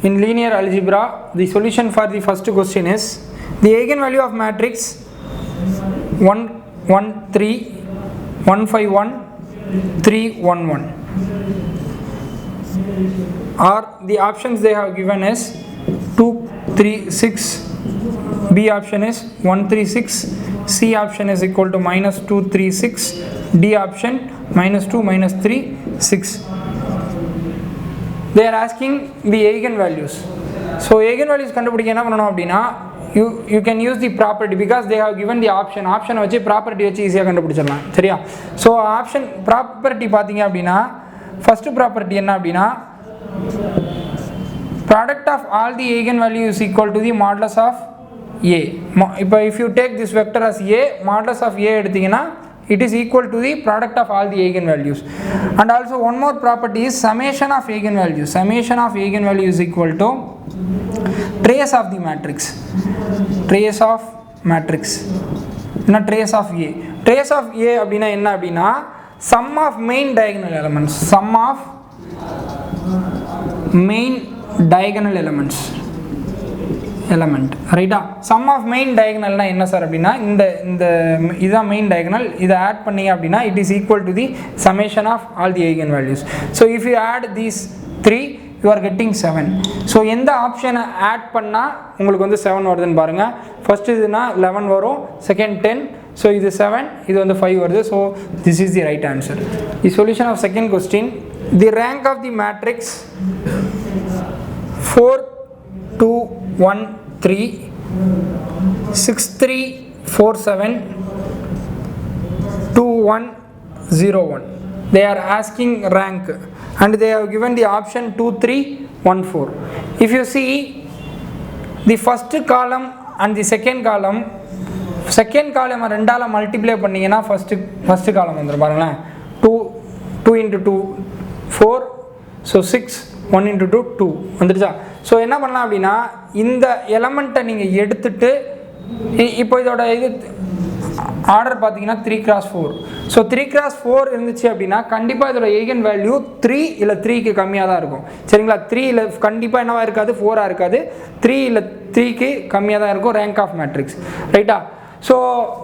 in linear algebra, the solution for the first question is the eigenvalue of matrix 1 1 3 1 5 1 3 1 1, or the options they have given is 2 3 6, B option is 1 3 6, C option is equal to minus 2 3 6, D option minus 2 minus 3 6. They are asking the eigenvalues. So eigenvalues கண்டுபிடிக்க என்ன பண்ணணும் அப்படின்னா you can use the property because they have given the option வச்சு property வச்சு ஈஸியாக கண்டுபிடிச்சிடலாம். சரியா? So option property பார்த்தீங்க அப்படின்னா ஃபர்ஸ்ட் ப்ராப்பர்ட்டி என்ன அப்படின்னா product of all the eigenvalue is equal to the modulus of A. இப்போ if you take this vector as A, modulus of A எடுத்தீங்கன்னா it is equal to the product of all the eigenvalues. And also one more property is summation of eigenvalues. Summation of eigenvalue is equal to trace of the matrix. Trace of matrix. Not trace of A. Trace of A அப்படினா என்ன அப்படினா sum of main diagonal elements. Sum of main diagonal elements. Element, ரைட்டா? sum of main diagonal னா என்ன sir அப்படினா இந்த இதான் main diagonal, இதை ஆட் பண்ணீங்க அப்படினா it is equal to the summation of all the eigenvalues. So if you add these 3, you are getting 7. So எந்த ஆப்ஷனை ஆட் பண்ணா உங்களுக்கு வந்து 7 வருதுன்னு பாருங்க. ஃபர்ஸ்ட் இதுனா 11 வரும், செகண்ட் 10, so இது 7, இது வந்து 5 வருது. So this is the right answer. The solution of second question, the rank of the matrix 4 2 1 3 6 3 4 7 2 1 0 1. They are asking rank and they have given the option 2 3 1 4. If you see the first column and the second column ரெண்டால multiply பண்ணீங்கன்னா first column வந்துரும் பாருங்களேன். 2 into 2 4, so 6, 1 into 2 2 வந்துருச்சா? So என்ன பண்ணலாம் அப்படின்னா இந்த எலமெண்ட்டை நீங்கள் எடுத்துட்டு இப்போ இதோட இது ஆர்டர் பார்த்தீங்கன்னா 3x4. ஸோ 3x4 இருந்துச்சு அப்படின்னா கண்டிப்பாக இதோட eigen வேல்யூ 3 இல்லை 3க்கு கம்மியாக தான் இருக்கும். சரிங்களா? 3 இல்லை கண்டிப்பாக என்னவா இருக்காது, 4ஆக இருக்காது. 3 இல்லை 3க்கு கம்மியாக தான் இருக்கும் ரேங்க் ஆஃப் மேட்ரிக்ஸ். ரைட்டா? ஸோ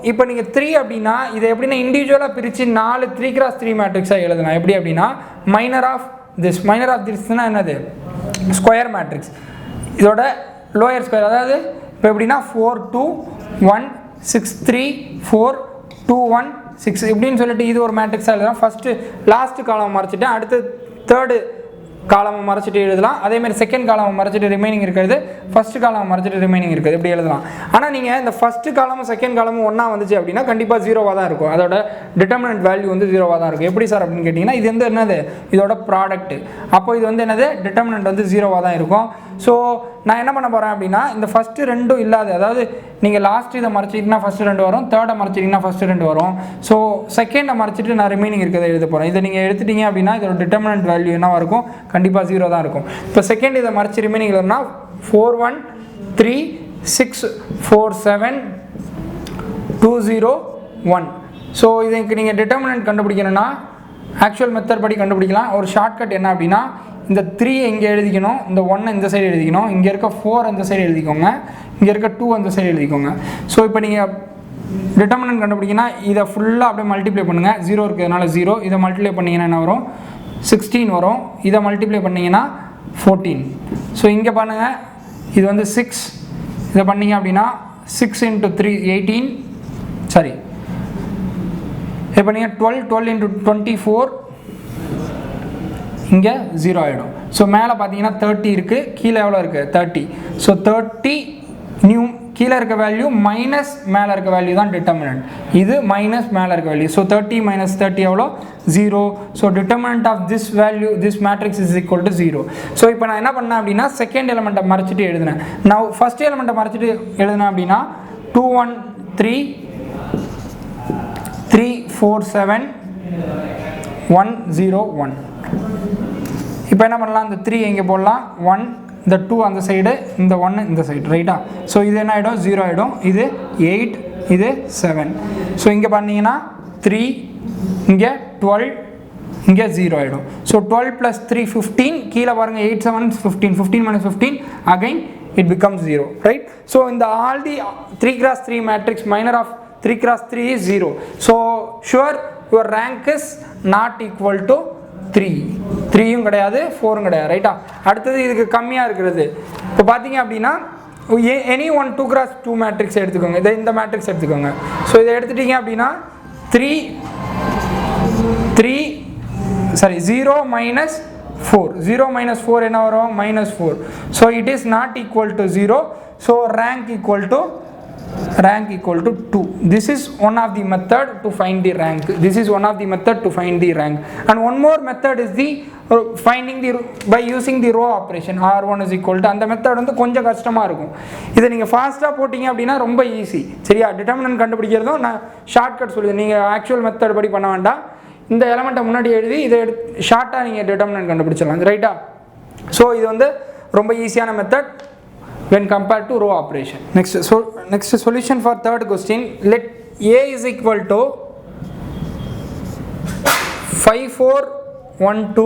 இப்போ நீங்கள் 3 அப்படின்னா இதை எப்படின்னா இண்டிவிஜுவலாக பிரித்து 4 3x3 மேட்ரிக்ஸாக எழுதலாம். எப்படி அப்படின்னா மைனர் ஆஃப் திஸ்னா என்னது? Square matrix. இதோட லோயர் ஸ்கொயர், அதாவது இப்போ எப்படின்னா 4 2 1 6 3 4 2 1 6 இப்படின்னு சொல்லிட்டு இது ஒரு மேட்ரிக்ஸாக எழுதலாம். ஃபஸ்ட்டு லாஸ்ட் காலம் மறைச்சிட்டு அடுத்து தேர்டு காலமை மறைச்சிட்டு எழுதலாம். அதேமாதிரி செகண்ட் காலமை மறைச்சிட்டு ரிமைனிங் இருக்கிறது, ஃபஸ்ட்டு காலமை மறைச்சிட்டு ரிமைனிங் இருக்குது, இப்படி எழுதலாம். ஆனால் நீங்கள் இந்த ஃபஸ்ட்டு காலமும் செகண்ட் காலமும் ஒன்றா வந்துச்சு அப்படின்னா கண்டிப்பாக 0வாக தான் இருக்கும். அதோட டிட்டர்மினன்ட் வேல்யூ வந்து 0வாக தான் இருக்கும். எப்படி சார் அப்படின்னு கேட்டிங்கன்னா இது வந்து என்னது? இதோட ப்ராடக்ட். அப்போ இது வந்து என்னது? டிட்டர்மினன்ட் வந்து 0வாக தான் இருக்கும். ஸோ நான் என்ன பண்ண போகிறேன் அப்படின்னா இந்த ஃபஸ்ட்டு ரெண்டும் இல்லாது, அதாவது நீங்கள் லாஸ்ட் இதை மறைச்சிட்டிங்கன்னா ஃபஸ்ட்டு 2 வரும், தேர்டை மறைச்சிட்டிங்கன்னா ஃபஸ்ட்டு 2 வரும். ஸோ செகண்டை மறைச்சிட்டு நான் ரிமைனிங் இருக்கிறத எழுத போகிறேன். இதை நீங்கள் எடுத்துட்டீங்க அப்படின்னா இதோட டிட்டர்மினன்ட் வேல்யூ என்னவாக இருக்கும்? கண்டிப்பாக 0 தான் இருக்கும். இப்போ செகண்ட் இதை மறைச்சி ரிமைனிங் எழுதுனா 4 1 3 6 4 7 2 0 1. ஸோ இதுக்கு நீங்கள் டிட்டர்மினன்ட் கண்டுபிடிக்கணும்னா ஆக்சுவல் மெத்தட் படி கண்டுபிடிக்கலாம். ஒரு ஷார்ட்கட் என்ன அப்படின்னா இந்த 3 இங்கே எழுதிக்கணும், இந்த 1 இந்த சைடு எழுதிக்கணும், இங்கே இருக்க 4 அந்த சைடு எழுதிக்கோங்க, இங்கே இருக்க 2 அந்த சைடு எழுதிக்கோங்க. ஸோ இப்போ நீங்கள் டிட்டர்மினன்ட் கண்டுபிடிக்கினா இதை ஃபுல்லாக அப்படியே மல்டிப்ளை பண்ணுங்கள். 0 இருக்கிறதுனால 0, இதை மல்டிப்ளை பண்ணிங்கன்னா என்ன வரும்? 16 வரும். இதை மல்டிப்ளை பண்ணிங்கன்னா 14. ஸோ இங்கே பண்ணுங்கள், இது வந்து 6, இதை பண்ணிங்க அப்படின்னா 6 into 3 18, சாரி இதை பண்ணிங்க 12 into 24, இங்கே 0 ஆகிடும். ஸோ மேலே பார்த்தீங்கன்னா 30 இருக்குது, கீழே எவ்வளோ இருக்குது? 30. ஸோ 30 நியூ கீழே இருக்க வேல்யூ மைனஸ் மேலே இருக்க வேல்யூ தான் டிட்டர்மினன்ட். இது மைனஸ் மேலே இருக்க வேல்யூ. ஸோ 30 minus 30 எவ்வளோ? 0. So determinant of this value this matrix is equal to 0. So இப்போ நான் என்ன பண்ணேன் அப்படின்னா செகண்ட் எலிமெண்ட்டை மறைச்சிட்டு எழுதினேன். நான் ஃபஸ்ட் எலிமெண்ட்டை மறைச்சிட்டு எழுதினேன் அப்படின்னா 2 1 3 3 4 7 1 0 1. இப்போ என்ன பண்ணலாம்? இந்த 3 எங்கே போடலாம்? 1, இந்த 2 அந்த சைடு, இந்த 1 இந்த சைடு. ரைட்டா? ஸோ இது என்ன ஆகிடும்? 0 ஆகிடும். இது 8, இது 7. ஸோ இங்கே பண்ணிங்கன்னா 3, இங்கே 12, இங்கே 0 ஆகிடும். ஸோ 12 + 3 15, கீழே பாருங்கள் 8 7 15, 15 minus 15 again it becomes 0, right? So in the all the 3x3 matrix minor of 3x3 is 0. So sure your rank is not equal to 3. 3யும் கிடையாது 4ம் கிடையாது, ரைட்டா? அடுத்தது இதுக்கு கம்மியாக இருக்கிறது இப்போ பார்த்தீங்க அப்படின்னா எனி ஒன் 2x2 மேட்ரிக்ஸ் எடுத்துக்கோங்க. இந்த மேட்ரிக்ஸ் எடுத்துக்கோங்க. ஸோ இதை எடுத்துட்டீங்க அப்படின்னா 0 minus 4. 0 minus 4 என்ன வரும்? -4. So it is not equal to 0. So rank equal to 2. This is one of the method to find the rank. And one more method is the finding the by using the row operation. R1 is equal to, அந்த method வந்து கொஞ்சம் கஷ்டமாக இருக்கும். இதை நீங்கள் ஃபாஸ்ட்டாக போட்டிங்க அப்படின்னா ரொம்ப ஈஸி, சரியா? டிட்டர்மினன்ட் கண்டுபிடிக்கிறதும் நான் ஷார்ட்கட் சொல்லுவேன். நீங்கள் ஆக்சுவல் மெத்தட் படி பண்ண வேண்டாம். இந்த எலமெண்ட்டை முன்னாடி எழுதி இதை ஷார்ட்டாக நீங்கள் டிட்டர்மினன்ட் கண்டுபிடிச்சிடலாம், ரைட்டா? ஸோ இது வந்து ரொம்ப ஈஸியான method when compared to row operation. Next solution for third question. Let A is equal to 5 4 1 2.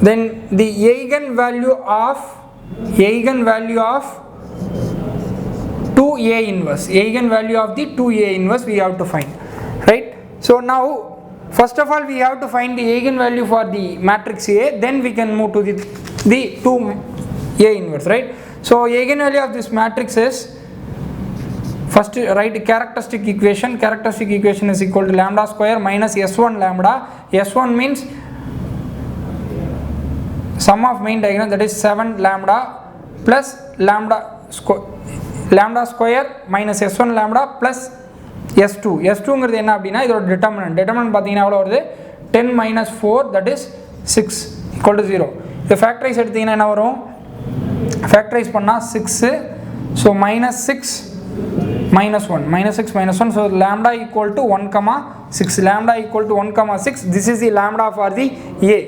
Then the eigenvalue of 2A inverse. Eigenvalue of the 2A inverse we have to find, right? So now first of all we have to find the eigenvalue for the matrix A, then we can move to the 2A inverse, right? So eigenvalue of this matrix is, first write characteristic equation. Characteristic equation is equal to lambda square minus s1 lambda. S1 means sum of main diagonal, that is 7 lambda plus lambda square minus s1 lambda plus s2. s2ங்கிறது என்ன அப்படின்னா இதோட determinant பார்த்தீங்கன்னா எவ்வளோ வருது? 10 minus 4, that is 6 equal to 0. இது factorise எடுத்தீங்கன்னா என்ன வரும்? ஃபேக்டரைஸ் பண்ணால் 6, so -6 -1, so lambda equal to 1,6. lambda equal to 1,6. This is the lambda for the A.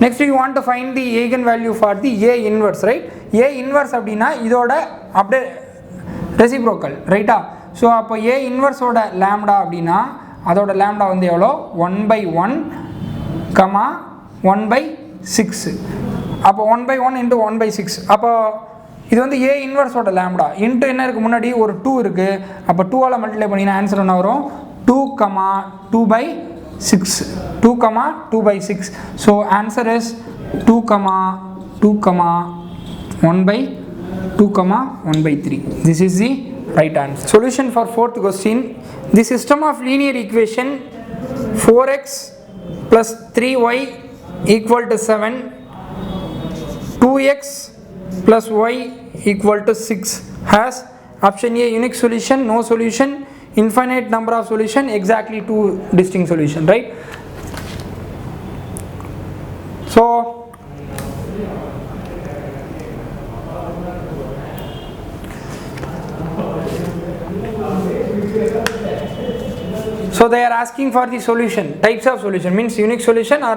Next you want to find the eigenvalue for the A inverse, right? A inverse அப்படின்னா இதோட அப்படியே reciprocal, ரைட்டா? So அப்போ A இன்வர்ஸோட lambda அப்படின்னா அதோட lambda வந்து எவ்வளோ? 1/1, 1/6. அப்போ 1/1 into 1/6. அப்போ இது வந்து A இன்வர்ஸோட லேம்டா இன்ட்டு என்ன இருக்குது? முன்னாடி ஒரு 2 இருக்குது. அப்போ 2ஆல் மல்டிப்ளை பண்ணிங்கன்னா ஆன்சர் என்ன வரும்? 2,2/6. 2,2/6. So answer is 2,1/3. This is the right answer. Solution for fourth question. The system of linear equation 4x plus 3y equal to 7, 2x plus y equal to 6 has option A unique solution, no solution, infinite number of solution, exactly two distinct solution, right? So they are asking for the solution, types of solution, means unique solution or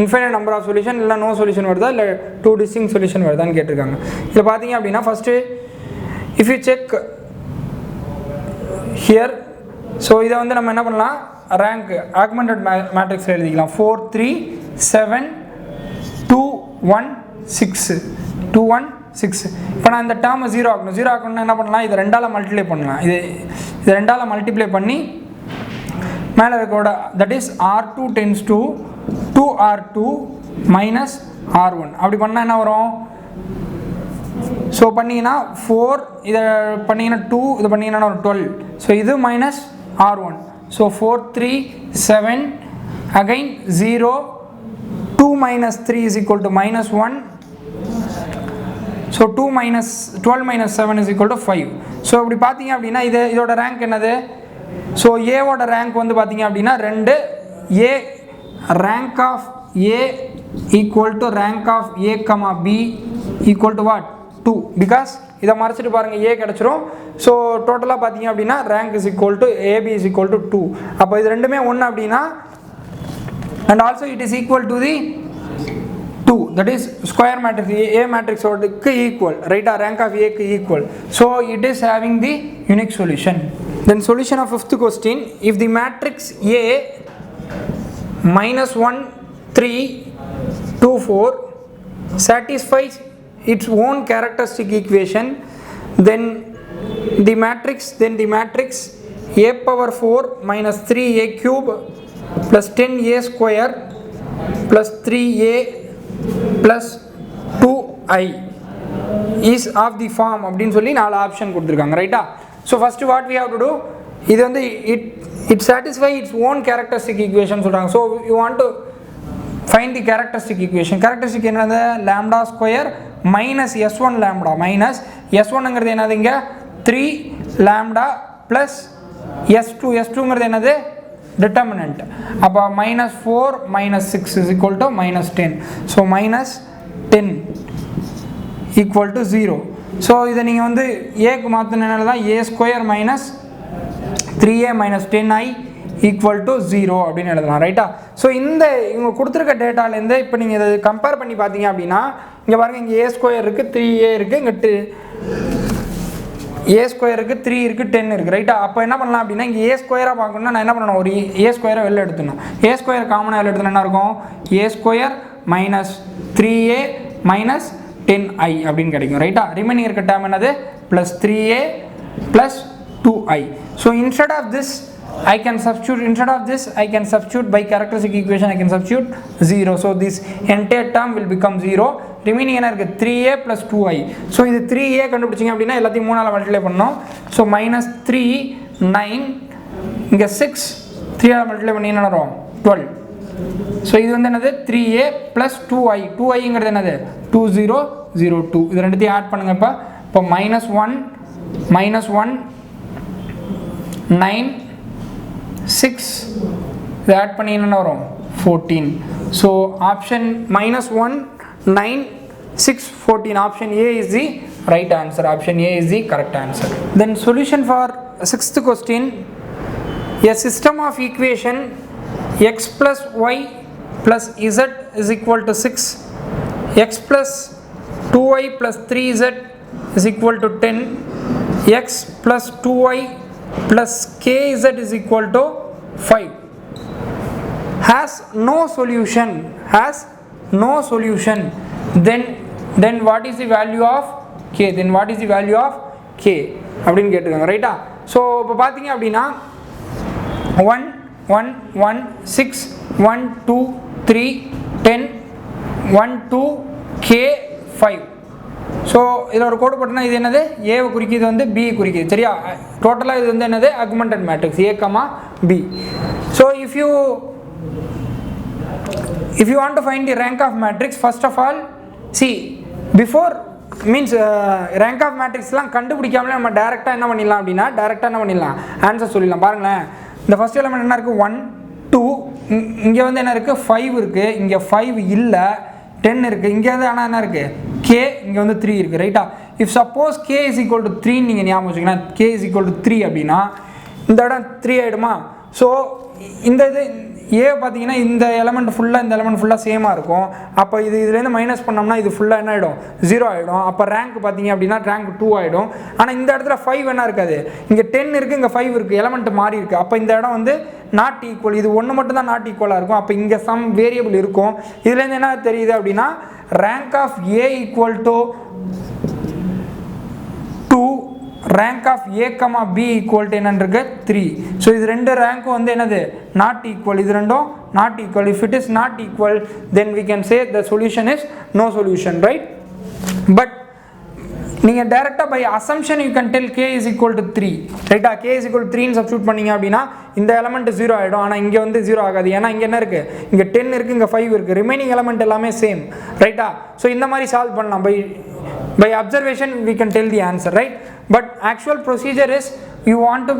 infinite number of solution, இல்லை no solution வருதா, இல்லை two distinct solution வருதான்னு கேட்டிருக்காங்க. இதில் பார்த்தீங்க அப்படின்னா first if you check here, so இதை வந்து நம்ம என்ன பண்ணலாம்? ரேங்க் ஆக்மெண்டட் மேட்ரிக்ஸில் எழுதிக்கலாம். 4 3 7 2 1 6 2 1 6. இப்போ நான் இந்த டேர்மை 0 ஆக்கணும்னா என்ன பண்ணலாம்? இதை 2ஆல் மல்டிப்ளை பண்ணலாம். இது 2ஆல் மல்டிப்ளை பண்ணி மேலே இருக்கோட, that is R2 tends to 2R2 minus R1. அப்படி பண்ணால் என்ன வரும்? ஸோ பண்ணிங்கன்னா 4, இதை பண்ணிங்கன்னா 2, இது பண்ணிங்கன்னா ஒரு 12. ஸோ இது minus R1. So 4 3 7 again 0, 2 minus 3 is equal to -1. So 12 minus 7 is equal to 5. So இப்படி பார்த்தீங்க அப்படின்னா இதோட ரேங்க் என்னது? ஸோ ஏவோட ரேங்க் வந்து பார்த்தீங்க அப்படின்னா 2. A rank of A equal to rank of A comma B equal to what? 2. because இதை மறைச்சிட்டு பாருங்கள் A கிடச்சிரும். ஸோ டோட்டலாக பார்த்தீங்க அப்படின்னா rank is equal to AB is equal to 2. அப்போ இது ரெண்டுமே 1 அப்படின்னா, and also it is equal to the 2, that is square matrix A matrix ஓடுக்கு equal, right? Rank of A க்கு equal. So it is having the unique solution. Then solution of fifth question, if the matrix A minus 1 3 2 4 satisfies its own characteristic equation, then the matrix A power 4 minus 3A cube plus 10A square plus 3A plus 2I is of the form அப்படின்னு சொல்லி 4 option கொடுத்துருக்காங்க ரைட்டா. So first what we have to do, இது வந்து it satisfy its own characteristic equation சொல்கிறாங்க. So you want to find the characteristic equation. Characteristic என்னது, lambda square minus S1 lambda minus S1ங்கிறது என்னது இங்கே 3 லாம்டா ப்ளஸ் S2ங்கிறது என்னது determinant. அப்போ minus 4 minus 6 is equal to minus 10. So minus 10 equal to 0. So இதை நீங்கள் வந்து ஏக்கு மாற்றினால தான் A square minus 3A minus 10I equal to 0 அப்படின்னு எழுதலாம் ரைட்டா. ஸோ இந்த இவங்க கொடுத்துருக்க டேட்டாலேருந்து இப்போ நீங்கள் இதை கம்பேர் பண்ணி பார்த்தீங்க அப்படின்னா இங்கே பாருங்கள், இங்கே A ஸ்கொயர் இருக்குது 3A இருக்குது, இங்கே A ஸ்கொயர் இருக்குது 3 இருக்குது 10 இருக்குது ரைட்டா. அப்போ என்ன பண்ணலாம் அப்படின்னா இங்கே A ஸ்கொயராக பார்க்கணுன்னா நான் என்ன பண்ணணும், ஒரு A ஸ்கொயரை வெளில எடுத்துடணும். A ஸ்கொயர் காமனாக வெளில எடுத்துனா என்ன இருக்கும், A square minus 3A minus 10I அப்படின்னு கிடைக்கும் ரைட்டா. ரிமைனிங் இருக்க டேர்ம் என்னது plus 3A plus 2I. So instead of this I can substitute by characteristic equation I can substitute 0. So this entire term will become 0. Remaining என்ன இருக்குது 3A plus 2I. So இது 3A கண்டுபிடிச்சிங்க அப்படின்னா எல்லாத்தையும் 3ஆல் multiply பண்ணோம். So minus 3 9 இங்கே 6 3ஆல் multiply பண்ணி என்ன வரும் 12. ஸோ இது வந்து என்னது 3A ப்ளஸ் 2iங்கிறது என்னது 2002. இது ரெண்டுத்தையும் ஆட் பண்ணுங்க. இப்போ மைனஸ் 1 9 6 இது ஆட் பண்ணி என்ன வரும் 14. So option minus 1 9 6 14 option A is the right answer. Option A is the correct answer. Then solution for sixth question, a system of equation x plus y plus z is equal to 6, x plus 2y plus 3z is equal to 10, x plus 2y plus kz is equal to 5, has no solution, then what is the value of k, அப்படின்னு கேட்டிருக்காங்க ரைட்டா. So இப்போ பார்த்தீங்க அப்படின்னா 1 1 1 6 1 2 3 10 1 2 k 5. So இதில் ஒரு கோடு போட்டோன்னா இது என்னது ஏவை குறிக்கிது, வந்து பி குறிக்கிது சரியா. டோட்டலாக இது வந்து என்னது augmented matrix A, B. So if you want to find the rank of matrix, first of all see before means rank of matrixலாம் கண்டுபிடிக்காமலே நம்ம டேரெக்டாக என்ன பண்ணிடலாம் ஆன்சர் சொல்லிடலாம். பாருங்களேன், இந்த ஃபஸ்ட் எலிமெண்ட் என்ன இருக்குது 1 2, இங்கே வந்து என்ன இருக்குது 5 இருக்குது, இங்கே 5 இல்லை 10 இருக்குது, இங்கே வந்து ஆனால் என்ன இருக்குது k, இங்கே வந்து 3 இருக்குது ரைட்டா. If suppose k is equal to 3 நீங்கள் ஞாபகம் வச்சுக்கணும், k is equal to 3 அப்படின்னா இந்த இடம் 3 ஆகிடுமா. ஸோ இந்த இது ஏ பார்த்தீங்கன்னா இந்த எலமெண்ட் ஃபுல்லாக சேமாக இருக்கும். அப்போ இதுலேருந்து மைனஸ் பண்ணோம்னா இது ஃபுல்லாக என்ன ஆகிடும் 0 ஆகிடும். அப்போ ரேங்க் பார்த்தீங்க அப்படின்னா ரேங்க் 2 ஆகிடும். ஆனால் இந்த இடத்துல 5 என்ன இருக்காது, இங்கே 10 இருக்குது, இங்கே 5 இருக்குது, எலமெண்ட் மாறி இருக்குது. அப்போ இந்த இடம் வந்து நாட் ஈக்குவல், இது ஒன்று மட்டும் தான் நாட் ஈக்குவலாக இருக்கும். அப்போ இங்கே சம் வேரியபிள் இருக்கும். இதுலேருந்து என்ன தெரியுது அப்படின்னா rank of A equal to 2, rank of A, B equal to என்னன்னு இருக்கு 3. ஸோ இது ரெண்டு ரேங்க்கும் வந்து என்னது நாட் ஈக்குவல், இது ரெண்டும் not equal. If it is not equal then we can say the solution is no solution, right? But நீங்கள் டேரெக்டாக by assumption you can tell k is equal to 3 ரைட்டா. k is equal to 3 substitute பண்ணிங்க அப்படின்னா இந்த element 0 ஆகிடும். ஆனால் இங்கே வந்து 0 ஆகாது, ஏன்னா இங்கே என்ன இருக்குது, இங்கே 10 இருக்குது, இங்கே 5 இருக்குது, ரிமைனிங் எலமெண்ட் எல்லாமே சேம் ரைட்டா. ஸோ இந்த மாதிரி சால்வ் பண்ணலாம். by observation we can tell the answer, right? But actual procedure is you want to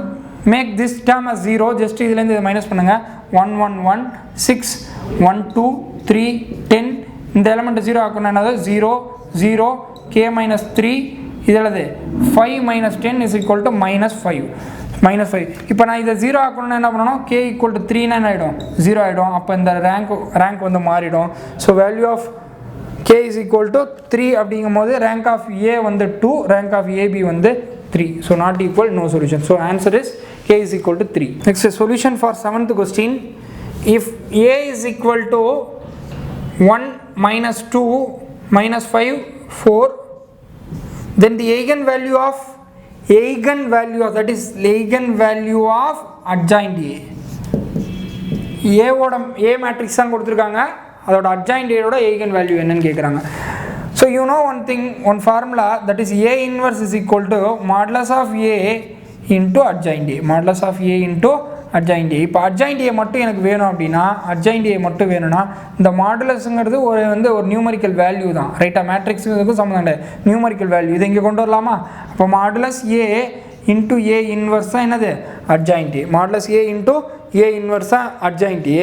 make this term as 0, just இதிலேருந்து இதை மைனஸ் பண்ணுங்க. 1 1 1 6 1 2 3 10, இந்த எலமெண்ட் 0 ஆக்கணும் என்னது 0 0 k minus 3, இதில் 5 minus 10 is equal to -5. இப்போ நான் இதை 0 ஆக்கணும்னா என்ன பண்ணணும், k equal to 3 என்ன ஆகிடும் 0 ஆகிடும். அப்போ இந்த ரேங்க் வந்து மாறிடும். So value of k is equal to 3 அப்படிங்கும் போது rank of A வந்து 2, rank of AB வந்து 3. So not equal, no solution. So answer is k is equal to 3. Next solution for 7th question. If a is equal to 1 minus 2 minus 5 4, then the eigenvalue of that is eigenvalue of adjoint a ஓட a matrix தான் கொடுத்துருக்காங்க, அதோட adjoint a ஓட eigenvalue என்னன்னு கேட்குறாங்க. So you know one formula, that is a inverse is equal to modulus of a into adjoint a, modulus of a into adjoint a. இப்போ adjoint a மட்டும் எனக்கு வேணும் அப்படின்னா, adjoint a மட்டும் வேணும்னா இந்த மாடுலஸ்ங்கிறது ஒரு நியூமரிக்கல் வேல்யூ தான், ரைட்டா? மேட்ரிக்ஸுக்கு சம்மந்தம் இல்லை, நியூமரிக்கல் வேல்யூ. இதை இங்கே கொண்டு வரலாமா? அப்போ modulus a into a inverse தான் என்னது? adjoint a. Modulus a into a inverse தான் adjoint a.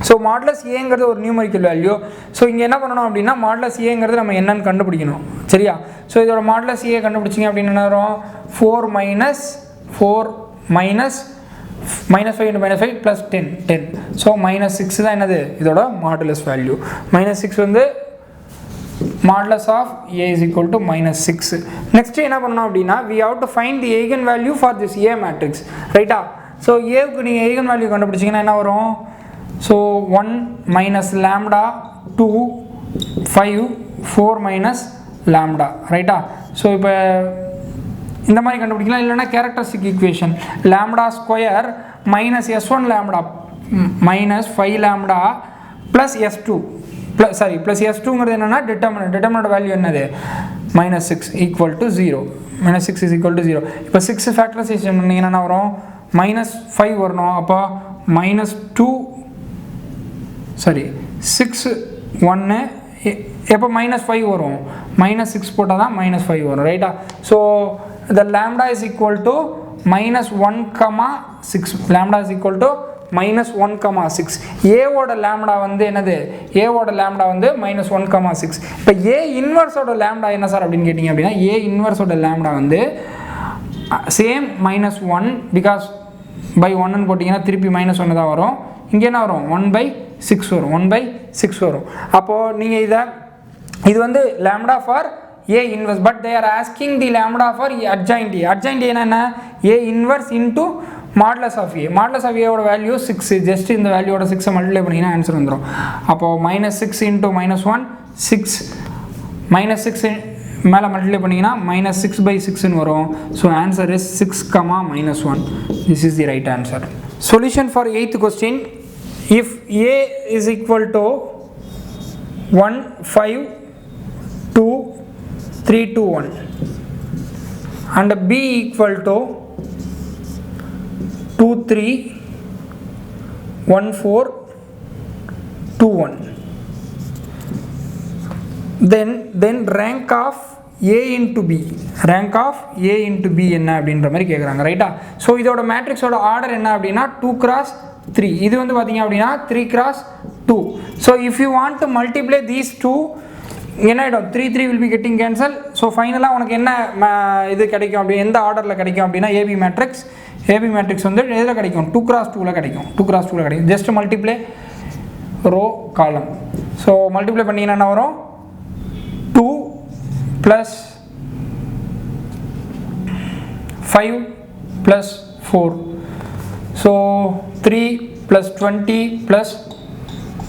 ஸோ மாடுலஸ் ஏங்கிறது ஒரு நியூமரிக்கல் வேல்யூ. ஸோ இங்கே என்ன பண்ணணும் அப்படின்னா, மாடுலஸ் ஏங்கிறது நம்ம என்னன்னு கண்டுபிடிக்கணும், சரியா? ஸோ இதோட மாடுலஸ் ஏ கண்டுபிடிச்சிங்க அப்படின்னு என்ன வரும்? 4 minus 5 into minus 5 plus 10. So minus 6 தான் என்னது இதோட மாடுலஸ் வேல்யூ. minus 6 வந்து modulus of a is equal to minus 6. next என்ன பண்ணணும் அப்படின்னா, we have to find the eigenvalue for this a matrix, ரைட்டா? ஸோ ஏவுக்கு நீங்கள் eigenvalue கண்டுபிடிச்சிங்கன்னா என்ன வரும்? So 1 minus lambda 2 5 4 minus lambda, ரைட்டா? ஸோ இப்போ இந்த மாதிரி கண்டுபிடிக்கலாம். இல்லைனா characteristic equation lambda square minus s1 lambda minus 5 lambda plus s2 plus s2ங்கிறது என்னென்னா டிட்டர்மினன்ட் வேல்யூ என்னது? minus 6 equal to 0. minus 6 is equal to 0. இப்போ 6 ஃபேக்டரைசேஷன் பண்ணிங்கன்னா என்ன வரும்? minus 5 வரணும். அப்போ minus 6 1 எப்போ minus 5 வரும்? minus 6 போட்டால் தான் minus 5 வரும், ரைட்டா? So the lambda is equal to minus 1,6. lambda is equal to minus 1,6. a ஓட lambda வந்து என்னது? a ஓட lambda வந்து minus 1,6. இப்போ a inverse ஓட lambda என்ன சார் அப்படின்னு கேட்டிங்க அப்படின்னா, a inverse ஓட lambda வந்து சேம் minus 1, பிகாஸ் பை 1ன்னு போட்டிங்கன்னா திருப்பி minus 1 தான் வரும். இங்கே என்ன வரும்? 1/6 வரும். 1/6 வரும். அப்போது நீங்கள் இது வந்து lambda for a inverse, but they are asking the lambda for adjoint a. adjoint a என்ன? a inverse into modulus of a. modulus of a ஓட வேல்யூ 6. ஜஸ்ட் இந்த வேல்யூவோட 6 மல்டிப்ளை பண்ணிங்கன்னா ஆன்சர் வந்துடும். அப்போது minus 6 into minus 1 6 minus 6 மேலே multiply பண்ணிங்கன்னா minus 6/6ன்னு வரும். So answer is 6, minus 1. This is the right answer. Solution for 8th question. If a is equal to 1 5 2 3 2 1 and b equal to 2 3 1 4 2 1, then rank of a into b என்ன அப்படின்ற மாதிரி கேட்குறாங்க, ரைட்டா? So இதோட மேட்ரிக்ஸோட order என்ன அப்படின்னா 2 cross 3. இது வந்து பார்த்தீங்க அப்படின்னா 3 cross 2. So if you want to multiply these 2 என்ன ஆகிடும்? 3 will be getting cancel. So ஃபைனலாக உனக்கு என்ன இது கிடைக்கும் அப்படி, எந்த ஆர்டரில் கிடைக்கும் அப்படின்னா ஏபி மேட்ரிக்ஸ் வந்து எதில் கிடைக்கும்? 2 cross 2ல் கிடைக்கும். Just multiply row column. So multiply பண்ணிங்கன்னா என்ன வரும்? 2 plus 5 plus 4. So 3 plus 20 plus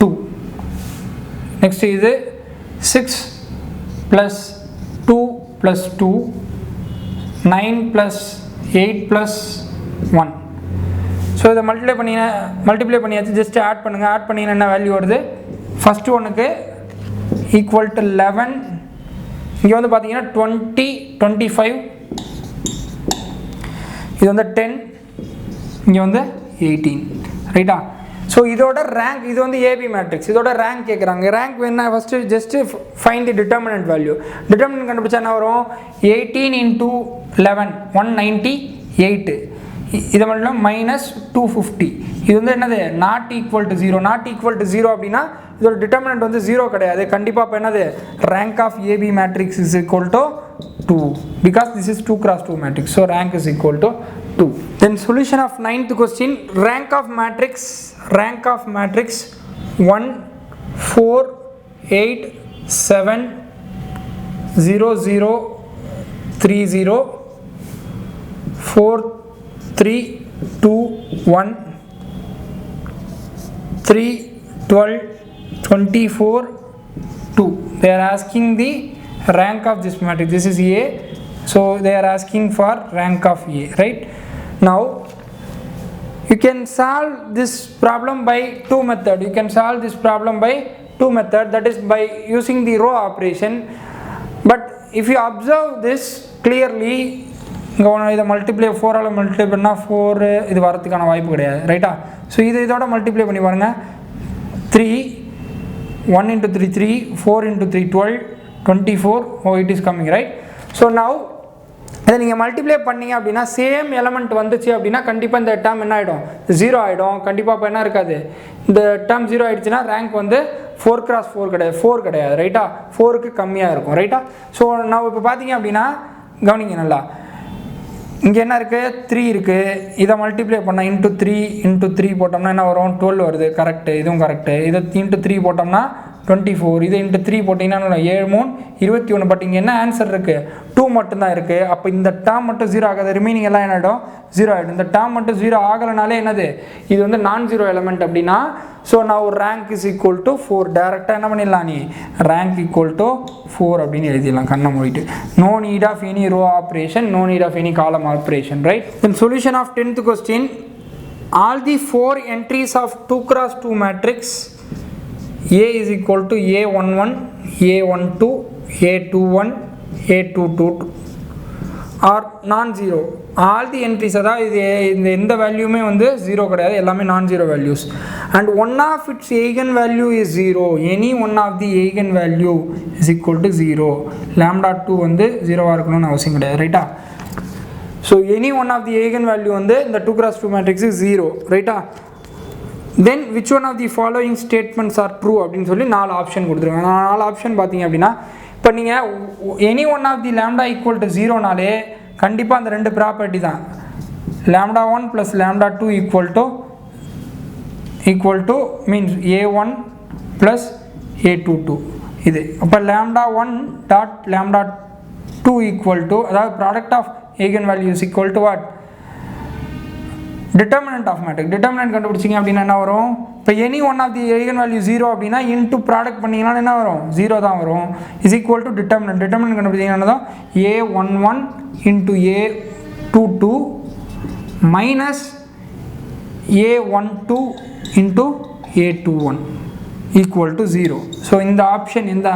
2. Next is 6 plus 2 plus 2, 9 plus 8 plus 1. So இதை மல்டிப்ளை பண்ணியாச்சு. ஜஸ்ட் ஆட் பண்ணிங்கன்னா என்ன வேல்யூ வருது? ஃபஸ்ட்டு ஒன்றுக்கு ஈக்குவல் டு 11. இங்கே வந்து பார்த்தீங்கன்னா 20 25, இது வந்து 10, இங்கே வந்து 18, ரைட்டா? ஸோ இதோட ரேங்க், இது வந்து ஏபி மேட்ரிக்ஸ், இதோட ரேங்க் கேட்குறாங்க. ரேங்க் வேணா ஃபஸ்ட்டு ஜஸ்ட்டு ஃபைண்ட் தி டிட்டர்மினன்ட் வேல்யூ. டிட்டர்மினன்ட் கண்டுபிடிச்சா என்ன வரும்? 18 into 11 198. இதை மட்டும் மைனஸ் 250. இது வந்து என்னது? நாட் ஈக்குவல் டு 0 அப்படின்னா இதோட டிட்டர்மினன்ட் வந்து 0 கிடையாது. கண்டிப்பாக இப்போ என்னது? Rank of AB matrix is equal to 2, because this is 2 cross 2 matrix. So rank is equal to 2. Then solution of 9th question. Rank of matrix 1 4 8 7 0 0 3 0 4 3 2 1 3 12 24 2. They are asking the rank of this matrix. This is A, so they are asking for rank of A, right? Now you can solve this problem by two methods. You can solve this problem by two methods, that is by using the row operation. But if you observe this clearly, இதை multiply 4 all multiply பண்ணால் 4 இது வரதுக்கான வாய்ப்பு கிடையாது, ரைட்டா? So இதோட multiply பண்ணி பாருங்கள். 3 1 into 3 3, 4 into 3 12, 24. Oh, it is coming, right? So now இதை நீங்கள் மல்டிப்ளை பண்ணிங்க அப்படின்னா சேம் எலமெண்ட் வந்துச்சு அப்படின்னா கண்டிப்பாக இந்த டேர்ம் என்ன ஆகிடும், 0 ஆகிடும். கண்டிப்பாக இப்போ என்ன இருக்காது, இந்த டேர்ம் 0 ஆகிடுச்சுன்னா ரேங்க் வந்து 4x4 கிடையாது, 4 கிடையாது, ரைட்டா? 4க்கு கம்மியாக இருக்கும், ரைட்டா? ஸோ நான் இப்போ பார்த்தீங்க அப்படின்னா கவனிங்க நல்லா, இங்கே என்ன இருக்குது, 3 இருக்குது. இதை மல்டிப்ளை பண்ணால் இன்ட்டு 3 போட்டோம்னா என்ன வரும், 12 வருது, கரெக்டு, இதுவும் கரெக்டு. இதை இன்ட்டு 3 போட்டோம்னா 24. இதை இன்ட்டு 3 போட்டிங்கன்னா 7 3 21. பட் இங்கே என்ன ஆன்சர் இருக்குது, 2 மட்டும்தான் இருக்குது. அப்போ இந்த டேர்ம் மட்டும் 0 ஆகாது, ரிமைனிங் எல்லாம் என்ன ஆகிடும், 0 ஆகிடும். இந்த டேர்ம் மட்டும் 0 ஆகலைனாலே என்னது, இது வந்து நான் ஜீரோ எலமெண்ட் அப்படின்னா. ஸோ நான் ஒரு ரேங்க் இஸ் ஈக்குவல் டு 4. டேரெக்டாக என்ன பண்ணிடலாம், நீ ரேங்க் ஈக்குவல் டு 4 அப்படின்னு எழுதிடலாம் கண்ணை மூடிட்டு. No need of any row operation, no need of any column operation, right? Then solution of 10th question. All the 4 entries of 2x2 matrix A is equal to A11, A12, A21, A22 are non-zero. All the entries, அதாவது இந்த எந்த வேல்யூமே வந்து 0 கிடையாது, எல்லாமே non-zero values. And one of its eigenvalue is 0. Any one of the eigenvalue is equal to 0. Lambda 2 வந்து 0 இருக்கணும்னு அவசியம் கிடையாது, ரைட்டா? So any one of the eigenvalue வந்து இந்த 2x2 matrix is 0, ரைட்டா? Then which one of the following statements are true அப்படின்னு சொல்லி 4 ஆப்ஷன் கொடுத்துருக்காங்க. 4 ஆப்ஷன் பார்த்தீங்க அப்படின்னா, இப்போ நீங்கள் any one of the lambda equal to 0நாலே கண்டிப்பாக அந்த ரெண்டு ப்ராப்பர்ட்டி தான். lambda 1 plus lambda 2 equal to means A1 plus A22 இது. அப்போ lambda 1 dot lambda 2 equal to, அதாவது product of eigenvalues equal to what, determinant of matrix. determinant கண்டுபிடிச்சிங்க அப்படின்னா என்ன வரும், இப்போ any one of the eigenvalue 0 அப்படின்னா இன்ட்டு ப்ராடக்ட் பண்ணிங்கன்னா என்ன வரும், 0 தான் வரும். Is equal to determinant. determinant கண்டுபிடிச்சிங்கன்னா தான் A11 into A22 minus A12 into A21 equal to 0. So இந்த ஆப்ஷன் இந்த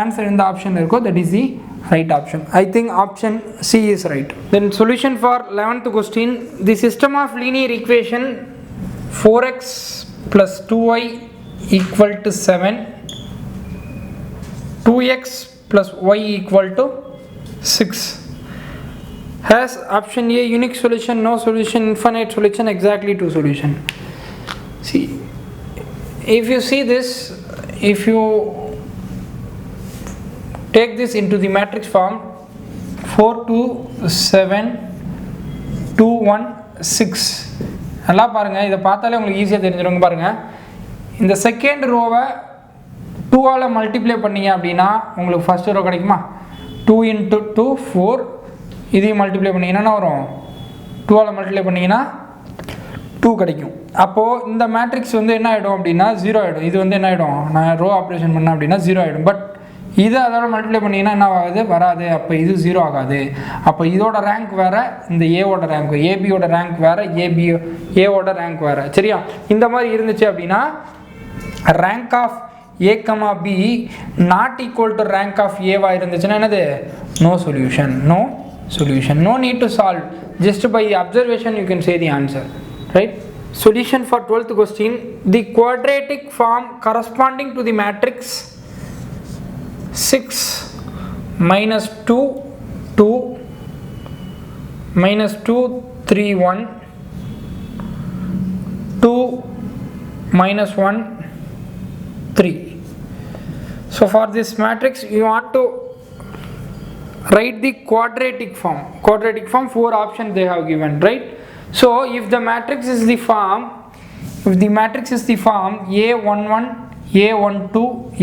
ஆன்சர் இந்த ஆப்ஷன் இருக்கோ, that is the right option. I think option C is right. Then solution for 11th question. The system of linear equation 4x plus 2y equal to 7, 2x plus y equal to 6 has option A unique solution, no solution, infinite solution, exactly two solution. See, if you see this, if you take this into the matrix form, 4 2 7 2 1 6. நல்லா பாருங்கள், இதை பார்த்தாலே உங்களுக்கு ஈஸியாக தெரிஞ்சிடுங்க. பாருங்கள், இந்த second ரோவை 2 all multiply பண்ணிங்க அப்படின்னா உங்களுக்கு ஃபஸ்ட் ரோ கிடைக்குமா, 2 into 2 4. இதையும் மல்டிப்ளை பண்ணிங்கன்னா என்ன வரும், 2 ஆல் மல்டிப்ளை பண்ணிங்கன்னா 2 கிடைக்கும். அப்போது இந்த மேட்ரிக்ஸ் வந்து என்ன ஆகிடும் அப்படின்னா 0 ஆகிடும். இது வந்து என்ன ஆகிடும், நான் ரோ ஆப்ரேஷன் பண்ணேன் அப்படின்னா 0 ஆகிடும். பட் இதை அதோட மல்டிப்ளை பண்ணிங்கன்னா என்ன ஆகாது, வராது. அப்போ இது 0 ஆகாது. அப்போ இதோட ரேங்க் வேறு, இந்த ஏவோட ரேங்க், ஏபியோட ரேங்க் வேறு, ஏவோட ரேங்க் வேறு, சரியா? இந்த மாதிரி இருந்துச்சு அப்படின்னா rank of A, B not equal to rank of ஏவா இருந்துச்சுன்னா என்னது, no solution. No solution, no need to solve, just by observation you can say the answer, right? Solution for 12th question. The quadratic form corresponding to the matrix 6 minus 2 2 minus 2 3 1 2 minus 1 3. So for this matrix you want to write the quadratic form. 4 options they have given, right? So if the matrix is the form, A11 A12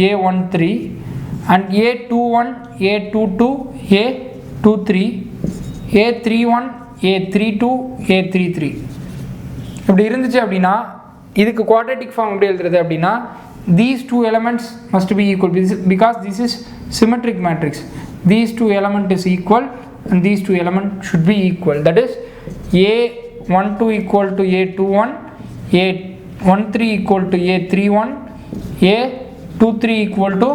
A13 and A21 A22 A23 A31 A32 A33 இப்படி இருந்துச்சு அப்படின்னா இதுக்கு quadratic form எப்படி எழுதுறது அப்படின்னா these two elements must be equal because this is symmetric matrix. These two element is equal and these two element should be equal. That is A12 equal to A21, A13 equal to A31, A23 equal to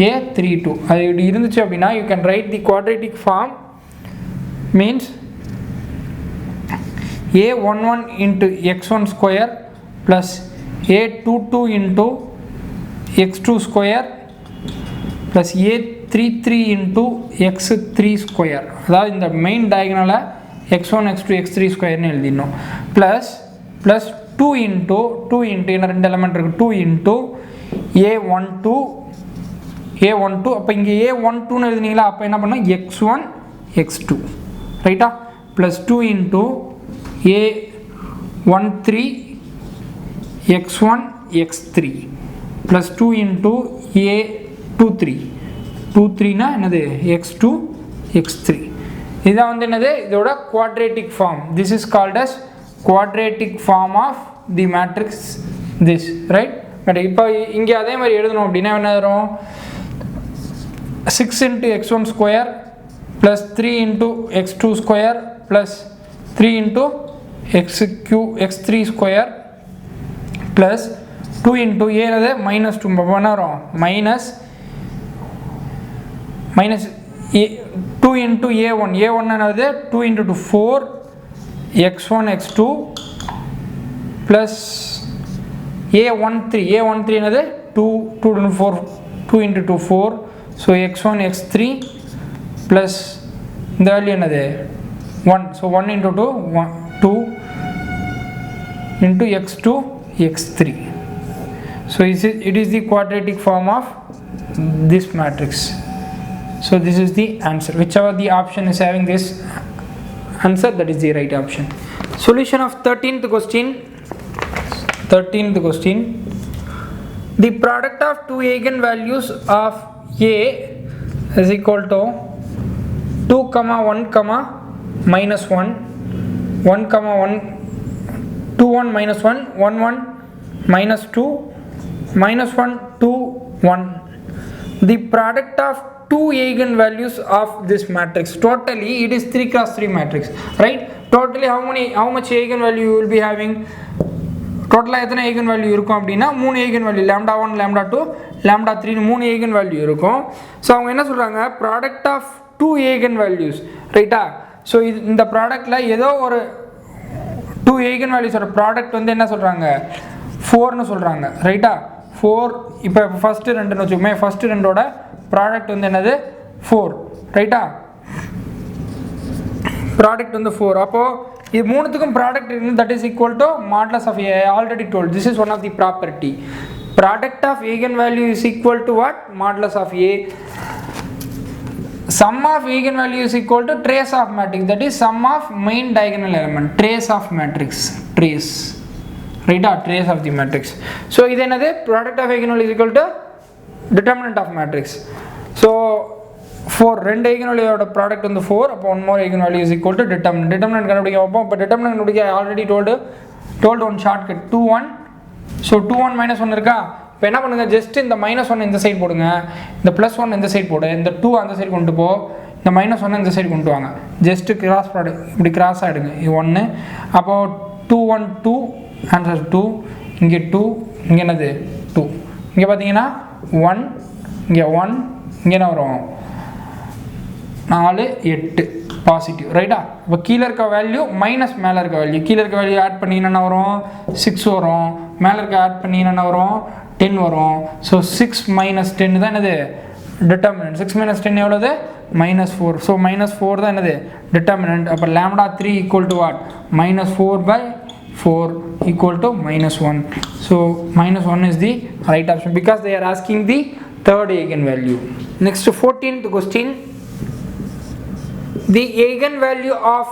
A32. அது இப்படி இருந்துச்சு அப்படின்னா you can write the quadratic form means A11 into x1 square plus A22 into x2 square plus A33 into x3 square. அதாவது இந்த main டயகனலை x1 x2 x3 ஸ்கொயர்னு எழுதிடணும் plus 2 into என்ன ரெண்டு element இருக்குது 2 into A12 அப்போ இங்கே A12ன்னு எழுதினீங்களா அப்போ என்ன பண்ணோம் x1 x2 ரைட்டா plus 2 into A13 x1 x3 plus 2 into A23 னா என்னது x2 x3 இதான் வந்து என்னது இதோட quadratic form. This is called as quadratic form of the matrix this, right? But இப்போ இங்கே அதே மாதிரி எழுதணும் அப்படின்னா என்ன வரும் 6 into x1 square plus 3 into x2 square plus 3 into x3 square plus 2 into a என்னது minus 2 என்ன வரும் minus 2 into a1 என்னது 2 into 2 4 x1 x2 plus a13 என்னது 2 into 4 2 into 2 4 so x1 x3 plus இந்த வேல்யூ என்னது 1 so 1 into 2 into x2 x3 so it is the quadratic form of this matrix. So this is the answer. Whichever the option is having this answer, that is the right option. Solution of 13th question. The product of two eigenvalues of A is equal to 2, 1, minus 1, 1, 1, 2, 1, minus 1, 1, 1, minus 2, minus 1, 2, 1. The product of two eigenvalues of this matrix. Totally it is 3 cross 3 matrix, right? Totally how much eigenvalue you will be having? Total எத்தனை eigenvalue இருக்கும் அப்படின்னா 3 eigenvalue lambda 1 lambda 2 lambda 3 னு 3 eigenvalue இருக்கும். So அவங்க என்ன சொல்கிறாங்க product of 2 eigenvalues, ரைட்டா? So இந்த ப்ராடக்டில் ஏதோ ஒரு 2 eigenvalueஸோட ப்ராடக்ட் வந்து என்ன சொல்கிறாங்க 4னு சொல்கிறாங்க, ரைட்டா? 4 இப்போ ஃபஸ்ட்டு ரெண்டுன்னு வச்சுக்கோமே ஃபஸ்ட்டு ரெண்டோட ப்ராடக்ட் வந்து என்னது 4, ரைட்டா? ப்ராடக்ட் வந்து 4 அப்போது இது மூணுத்துக்கும் ப்ராடக்ட் இருந்து that is equal to modulus of A. Already told this is one of the property. Product of eigen value is equal to what? Modulus of A. Sum of eigen value is equal to trace of matrix, that is sum of main diagonal element. Trace of matrix, trace, right? Trace of the matrix. So இது என்னது product of eigen value is equal to determinant of matrix. So 4 ரெண்டு eigenvalue product வந்து 4 அப்போ one more eigenvalue is equal to determinant கண்டுபிடிக்க வைப்போம். இப்போ determinant கண்டுபிடிக்க already told one shortcut 2 1. So 2 1 minus 1 இருக்கா? இப்போ என்ன பண்ணுங்க ஜஸ்ட் இந்த -1 இந்த சைடு போடுங்க, இந்த +1 இந்த சைடு போடு, இந்த 2 அந்த சைடு கொண்டு போ, இந்த -1 இந்த சைடு கொண்டு வாங்க, ஜஸ்ட் கிராஸ் ப்ராடக்ட் இப்படி கிராஸ் ஆகிடுங்க. இது 1 அப்போது 2 1 2 ஆன்சர் 2, இங்கே 2, இங்கே என்னது 2, இங்கே பார்த்தீங்கன்னா 1, இங்கே 1, இங்கே என்ன வரும் 4 8 பாசிட்டிவ், ரைட்டா? இப்போ கீழே இருக்க வேல்யூ மைனஸ் மேலே இருக்க வேல்யூ, கீழே இருக்க வேல்யூ ஆட் பண்ணி என்ன வரும் 6 வரும், மேலே இருக்க ஆட் பண்ணி என்ன வரும் 10 வரும். ஸோ 6 minus 10 தான் என்னது டிட்டர்மினன்ட். 6 minus 10 எவ்வளோது -4. ஸோ -4 தான் என்னது டிட்டர்மினன்ட். அப்போ lambda 3 equal to what? -4/4 equal to -1. So -1 is the right option because they are asking the third eigenvalue. Next 14th question. The eigenvalue of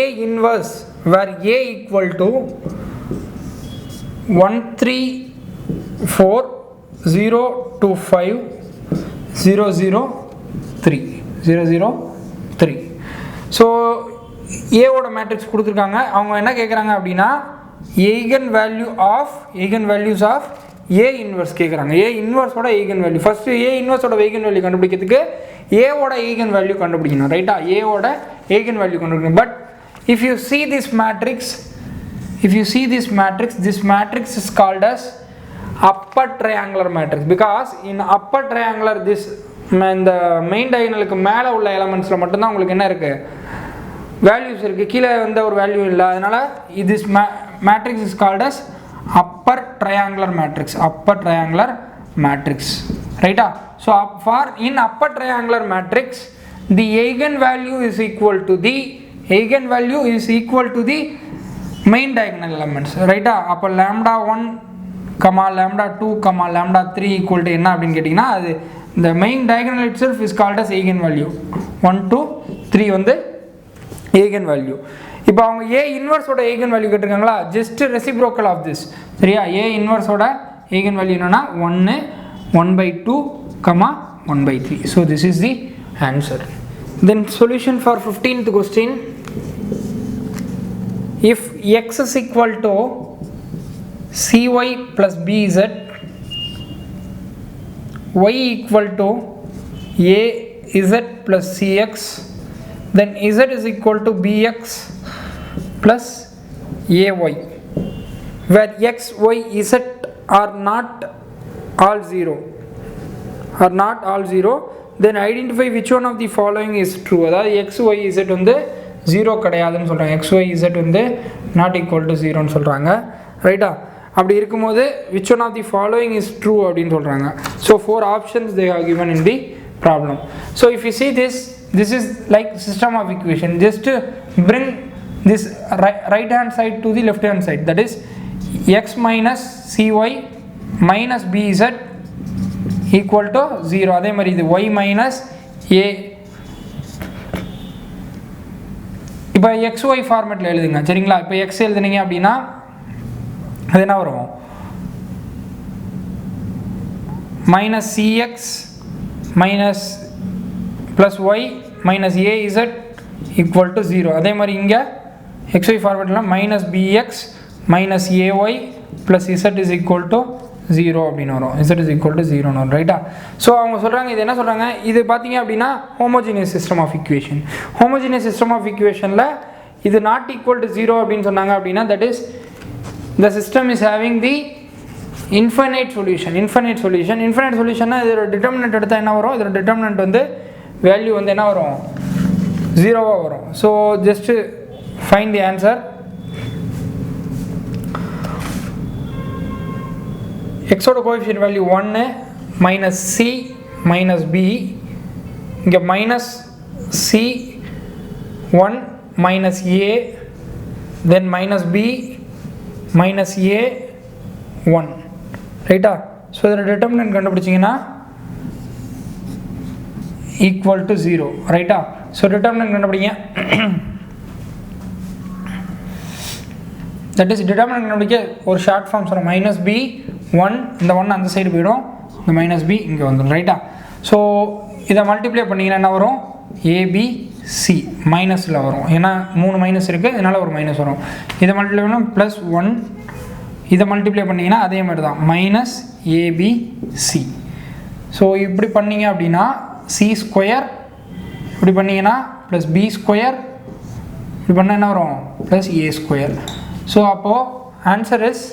A inverse where A equal to 1 3 4 0 2 5 0 0 3 0 0 3. So A ஓட matrix கொடுத்துருக்காங்க. அவங்க என்ன கேட்குறாங்க அப்படின்னா eigen values of A inverse கேட்குறாங்க. A இன்வர்ஸோட eigen value. First A இன்வர்ஸோட eigen value கண்டுபிடிக்கிறதுக்கு A ஓட eigen value கண்டுபிடிக்கணும், ரைட்டா? A ஓட eigen value கண்டுபிடிக்கணும். But if you see this matrix, this matrix is called as upper triangular matrix, because in upper triangular this இந்த main டயகனலுக்கு மேலே உள்ள எலமெண்ட்ஸில் மட்டும்தான் உங்களுக்கு என்ன இருக்குது, வேல்யூஸ் இருக்குது, கீழே எந்த ஒரு வேல்யூ இல்லை. அதனால் this matrix is called as upper triangular matrix, ரைட்டா? So in upper triangular matrix the eigenvalue is equal to the main diagonal elements, ரைட்டா? அப்போ lambda 1, lambda 2, lambda 3 equal to என்ன அப்படின்னு கேட்டிங்கன்னா அது the main diagonal itself is called as eigenvalue. 1 2 3 வந்து eigenvalue. இப்போ அவங்க A இன்வர்ஸோட eigenvalue கேட்டிருக்காங்களா, just reciprocal of this, சரியா? A இன்வர்ஸோட eigenvalue என்னன்னா 1 1/2 1/3. so this is the answer. Then solution for 15th question. If x is equal to cy plus bz, y equal to az plus cx, then z is equal to bx plus ay, where x, y, z are not all zero, then identify which one of the following is true. அதாவது x, y, z வந்து 0 கிடையாதுன்னு சொல்கிறாங்க. x, y, z வந்து not equal to 0ன்னு சொல்கிறாங்க, ரைட்டா? அப்படி இருக்கும்போது which one of the following is true அப்படின்னு சொல்கிறாங்க. So 4 options they have given in the problem. So if you see this is like system of equation. Just bring this right hand side to the left hand side, that is x minus cy minus bz equal to 0. அதே மாதிரி இது y minus a. இப்போ xy ஃபார்மேட்டில் எழுதுங்க, சரிங்களா? இப்போ x எழுதுனீங்க அப்படின்னா அது என்ன வரும், minus cx minus plus y minus az equal to 0. அதே மாதிரி இங்கே xy ஃபார்மேட்டில் minus bx minus ay plus z is equal to 0 அப்படின்னு வரும். z is equal to 0 வரும், ரைட்டா? ஸோ அவங்க சொல்கிறாங்க, இது என்ன சொல்கிறாங்க, இது பார்த்தீங்க அப்படின்னா homogeneous system of equation. Homogeneous system of ஈக்குவேஷனில் இது நாட் ஈக்குவல் டு 0 அப்படின்னு சொன்னாங்க அப்படின்னா that is the system is having the infinite solution. infinite solution இதோட டிட்டர்மினன்ட் எடுத்தால் என்ன வரும், இதோட டிட்டர்மினன்ட் வந்து வேல்யூ வந்து என்ன வரும், 0வாக வரும். So just find the answer. எக்ஸோட coefficient value 1 minus C minus B, இங்கே minus C 1 minus A, then minus B minus a 1, ரைட்டா? ஸோ இதோட டிட்டர்மினன்ட் கண்டுபிடிச்சிங்கன்னா ஈக்குவல் டு 0, ரைட்டா? ஸோ டிட்டர்மினன்ட் கண்டுபிடிங்க. தட் இஸ் டிட்டர்மினன்ட் கண்டுபிடிக்க ஒரு ஷார்ட் ஃபார்ம் சொல்கிறோம், minus B 1, இந்த 1 அந்த சைடு போயிடும், இந்த மைனஸ் பி இங்கே வந்துடும், ரைட்டா? ஸோ இதை மல்டிப்ளை பண்ணிங்கன்னா என்ன வரும், ஏபிசி மைனஸில் வரும், ஏன்னா 3 மைனஸ் இருக்குது, அதனால் ஒரு மைனஸ் வரும். இதை மல்டிப்ளை பண்ணால் ப்ளஸ் 1, இதை மல்டிப்ளை பண்ணிங்கன்னா அதே மாதிரி தான் மைனஸ் ஏபிசி. ஸோ இப்படி பண்ணிங்க அப்படின்னா சி ஸ்கொயர், இப்படி பண்ணிங்கன்னா ப்ளஸ் பி ஸ்கொயர், இப்படி பண்ணால் என்ன வரும், ப்ளஸ் ஏ ஸ்கொயர். ஸோ அப்போது ஆன்சர் இஸ்,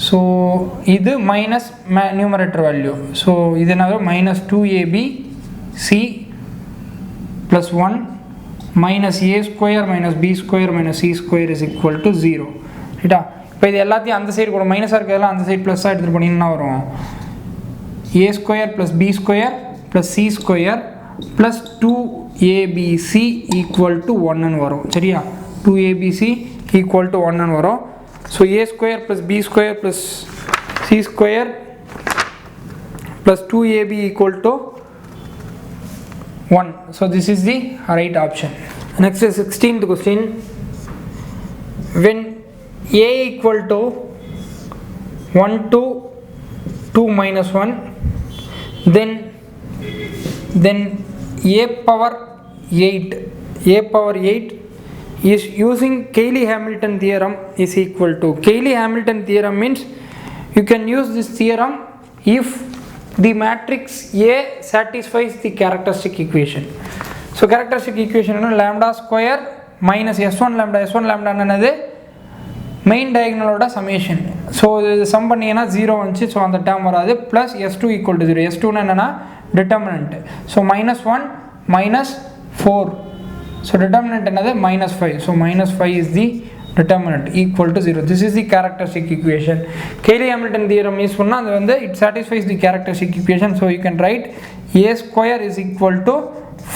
ஸோ இது மைனஸ் நியூமரேட்டர் வேல்யூ. ஸோ இது என்ன வரும், minus 2abc plus 1 minus A square minus B square minus C square is equal to 0, ரைட்டா? இப்போ இது எல்லாத்தையும் அந்த சைடு கூட மைனஸாக இருக்கிறதெல்லாம் அந்த சைடு ப்ளஸ்ஸாக எடுத்துகிட்டு போனீங்கன்னா வரும் A square plus B square plus C square plus 2abc equal to 1ன்னு வரும், சரியா? 2abc ஈக்குவல் டு 1ன்னு வரும். So a square plus b square plus c square plus 2ab equal to 1. So this is the right option. Next is 16th question. When a equal to 1 to 2 minus 1, then a power 8 a power 8 is using Cayley-Hamilton theorem is equal to, Cayley-Hamilton theorem means you can use this theorem if the matrix A satisfies the characteristic equation. So characteristic equation is lambda square minus s1 lambda என்னது main diagonal ஓட summation. So இது sum பண்ணியனா 0 வந்துச்சு, so அந்த term வராது, plus s2 equal to 0. s2 என்னன்னா determinant, so minus 1 minus 4, so determinant என்னது minus 5, so minus 5 is the determinant equal to 0. This is the characteristic equation. Cayley-Hamilton theorem is பண்ணா அது வந்து it satisfies the characteristic equation, so you can write a square is equal to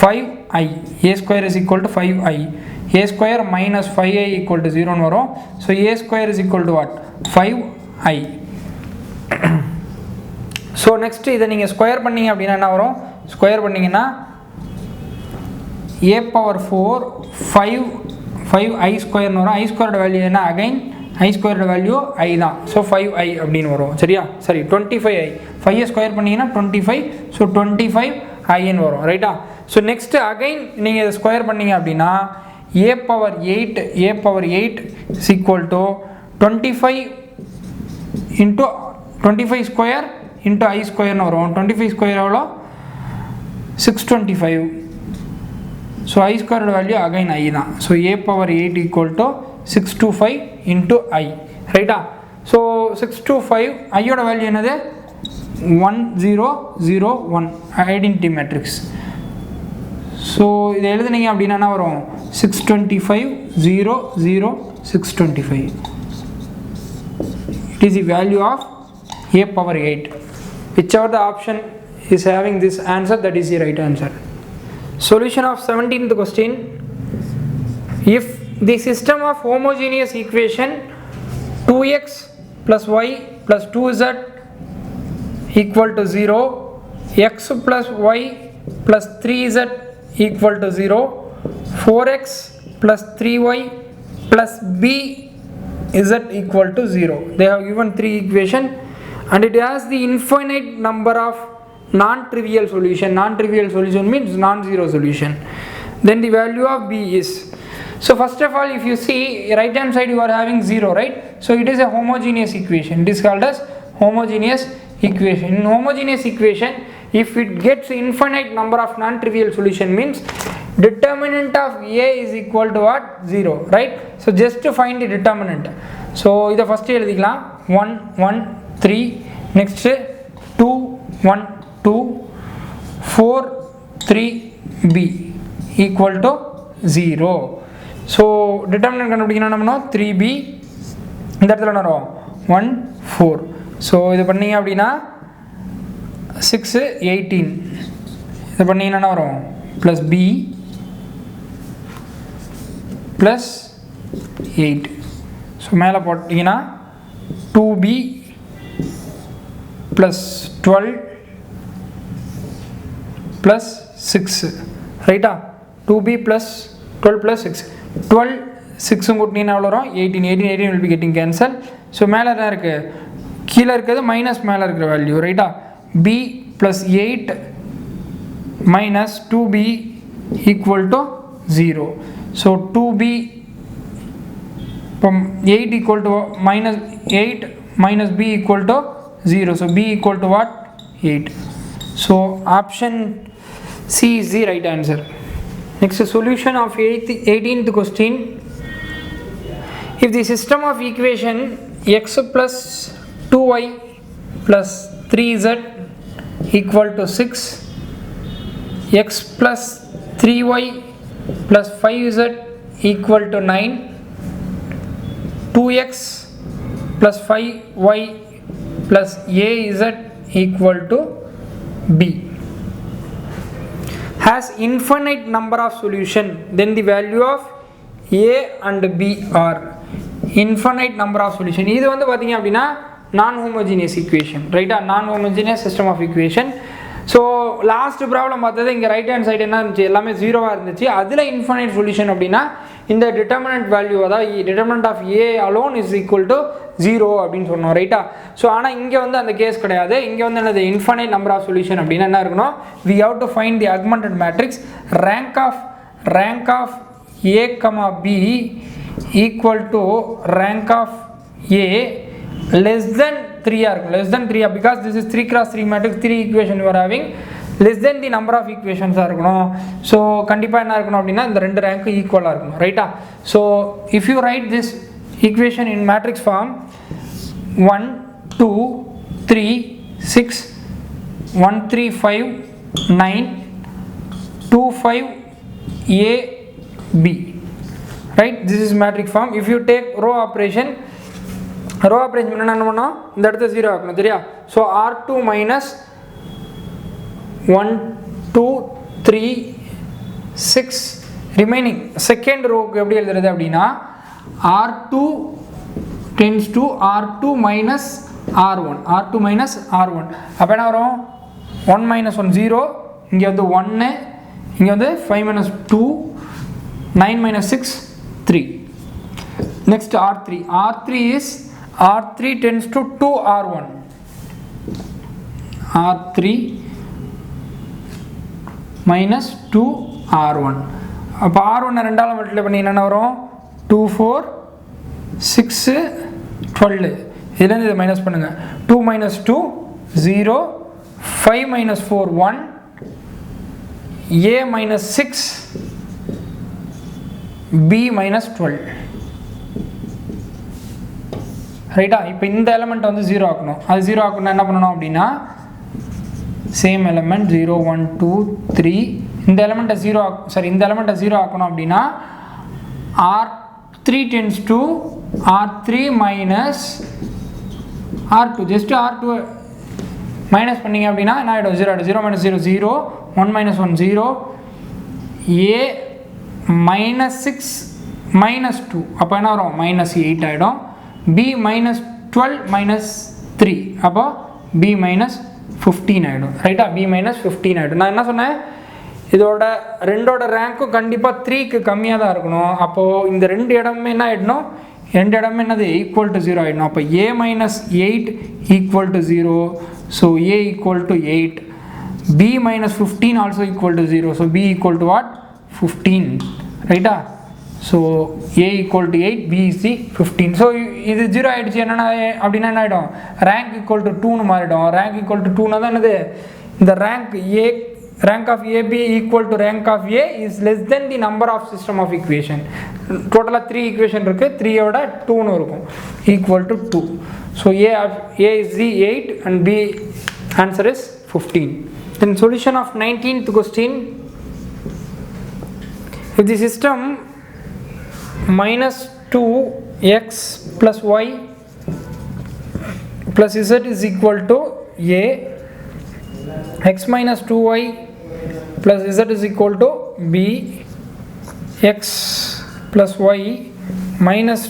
5i, a square is equal to 5i, a square minus 5i equal to 0 னு வரும். So a square is equal to what? 5i. So next இதை நீங்கள் square பண்ணீங்க அப்படின்னா என்ன வரும்? Square பண்ணீங்கன்னா a power 4 5i square னு வரும். i squared வேல்யூ என்ன? Again i squared value i தான், so 5i அப்படின்னு வரும். சரியா? சரி 25i, 5 ஸ்கொயர் பண்ணீங்கன்னா 25, so 25i ன்னு வரும். ரைட்டா? ஸோ நெக்ஸ்ட் அகைன் நீங்கள் இதை ஸ்கொயர் பண்ணீங்க அப்படின்னா a power 8 is equal to 25 into 25 square into I square னு வரும். 25 square எவ்வளோ? 625, so I squared value again I தான், so a power 8 equal to 625 into I. ரைட்டா? so 625 I ஓட வேல்யூ என்னது? 1001 ஐடென்டிட்டி மேட்ரிக்ஸ். ஸோ இதை எழுதுனீங்க அப்படின்னா என்ன வரும்? 625 0 0 625. It is the value of a power 8. Whichever the option is having this answer, that is the right answer. Solution of 17th question. If the system of homogeneous equation 2x plus y plus 2z equal to 0, x plus y plus 3z equal to 0, 4x plus 3y plus b z equal to 0. They have given three equations and it has the infinite number of non-trivial solution. Non-trivial solution means non-zero solution. Then the value of b is, so first of all if you see right hand side you are having 0, right? So it is a homogeneous equation. It is called as homogeneous equation. In homogeneous equation, if it gets infinite number of non-trivial solution means determinant of a is equal to what? 0, right? So just to find the determinant, so இதை first எழுதிக்கலாம் 1 1 3, next 2 1 2 4 3 b equal to 0. so determinant கண்டுபிடிக்கணும் நம்ம 3b, இந்த இடத்துல என்ன வரும்? 1 4. so இது பண்ணீங்க அப்படின்னா 6 18, இது பண்ணீங்கன்னா என்ன வரும்? plus b plus 8. so மேலே போட்டிங்கன்னா 2b plus 12 plus 6, ரைட்டா? 2b plus 12 plus 6, 12 6 கூட்டினீங்கன்னா எவ்வளோ வரும்? 18 will be getting cancelled. so மேலே என்ன இருக்குது? கீழே இருக்கிறது மைனஸ் மேலே இருக்கிற வேல்யூ, ரைட்டா? b plus 8 minus 2b equal to 0. so 2b from 8 equal to minus 8 minus b equal to 0, so b equal to what? 8. so option C is the right answer. Next solution of 18th question. If the system of equation x plus 2y plus 3z equal to 6, x plus 3y plus 5z equal to 9, 2x plus 5y plus az equal to b has infinite number of solution, then the value of a and b are infinite number of solution. இது வந்து பார்த்தீங்க அப்படின்னா நான் homogeneous equation, ரைட்டா? நான் homogeneous system of equation. So last problem பார்த்தது இங்கே right hand side என்ன இருந்துச்சு? எல்லாமே ஜீரோவாக இருந்துச்சு. அதில் இன்ஃபைனைட் சொல்யூஷன் அப்படின்னா இந்த டிட்டர்மினன்ட் வேல்யூ, அதாவது determinant of A alone is equal to 0 அப்படின்னு சொன்னோம், ரைட்டா? ஸோ ஆனால் இங்கே வந்து அந்த கேஸ் கிடையாது. இங்கே வந்து என்னது? இன்ஃபைனைட் நம்பர் ஆஃப் சொல்யூஷன் அப்படின்னா என்ன இருக்கணும்? We have to find the augmented matrix, rank of rank of a comma b equal to rank of a less than 3 less than 3 because this is 3 cross 3 matrix, 3 equation you are having, less than the number of equations இருக்கணும். So கண்டிப்பாக என்ன இருக்கணும் அப்படின்னா இந்த ரெண்டு rank ஈக்குவலாக இருக்கணும், ரைட்டா? So if you write this equation in matrix form 1 2 3 6 1 3 5 9 2 5 a b, right? This is matrix form. If you take row operation என்ன பண்ணோம், இந்த இடத்த 0 ஆக்கணும், சரியா? So r2 minus 1 2 3 6 remaining second ரோக்கு எப்படி எழுதுறது அப்படின்னா r2 tends to r2 minus r1, r2 minus r1. அப்போ என்ன வரும், 1 minus 1 0, இங்கே வந்து 1, இங்கே வந்து 5 minus 2 9 minus 6 3. Next r3, r3 is r3 tends to 2r1, r3 minus 2r1. அப்போ r1 ரெண்டால் மல்டிப்ளை பண்ணி என்ன வரும், 2 4 6 12, இதுலேருந்து இதை மைனஸ் பண்ணுங்க, 2 minus 2 0, 5 minus 4 1, a minus 6, b minus 12, ரைட்டா? இப்போ இந்த எலமெண்ட் வந்து 0 ஆக்கணும். அது 0 ஆக்கணும் என்ன பண்ணணும் அப்படின்னா சேம் எலமெண்ட் 0 1 2 3, இந்த எலமெண்ட்டை 0 ஆக்கணும் அப்படின்னா r3 tends to r3 minus r2, just r2 minus பண்ணிங்க அப்படின்னா என்ன ஆகிடும், 0 ஆகிடும். 0 minus 0 0, 1 minus 1 0, a minus 6 minus 2, அப்போ என்ன வரும், minus 8 ஆகிடும். b minus 12 minus 3, அப்போ b minus 15 ஆகிடும், ரைட்டா? b minus 15 ஆகிடும். நான் என்ன சொன்னேன், இதோட ரெண்டோட ரேங்க்கும் கண்டிப்பாக 3க்கு கம்மியாக தான் இருக்கணும். அப்போது இந்த ரெண்டு இடமே என்ன ஆகிடணும், ரெண்டு இடமே என்னது ஈக்குவல் டு 0 ஆகிடணும். அப்போ a minus 8 equal to 0, so a equal to 8, b minus 15 also equal to 0, so b equal to what, 15, ரைட்டா? So a equal to 8, b is 15. So இது 0 ஆகிடுச்சு என்னென்னா அப்படின்னா என்ன ஆகிடும், ரேங்க் ஈக்குவல் டு 2ன்னு மாறிடும். ரேங்க் ஈக்குவல் டு 2னா தான் என்னது, இந்த rank of ab equal to rank of a is less than the number of system of equation. டோட்டலாக 3 equation இருக்குது, 3யோட 2ன்னு இருக்கும், equal to 2. So a is 8 and b answer is 15. Then solution of 19th question, if the system minus 2x plus y plus z is equal to a, x minus 2y plus z is equal to b, x plus y minus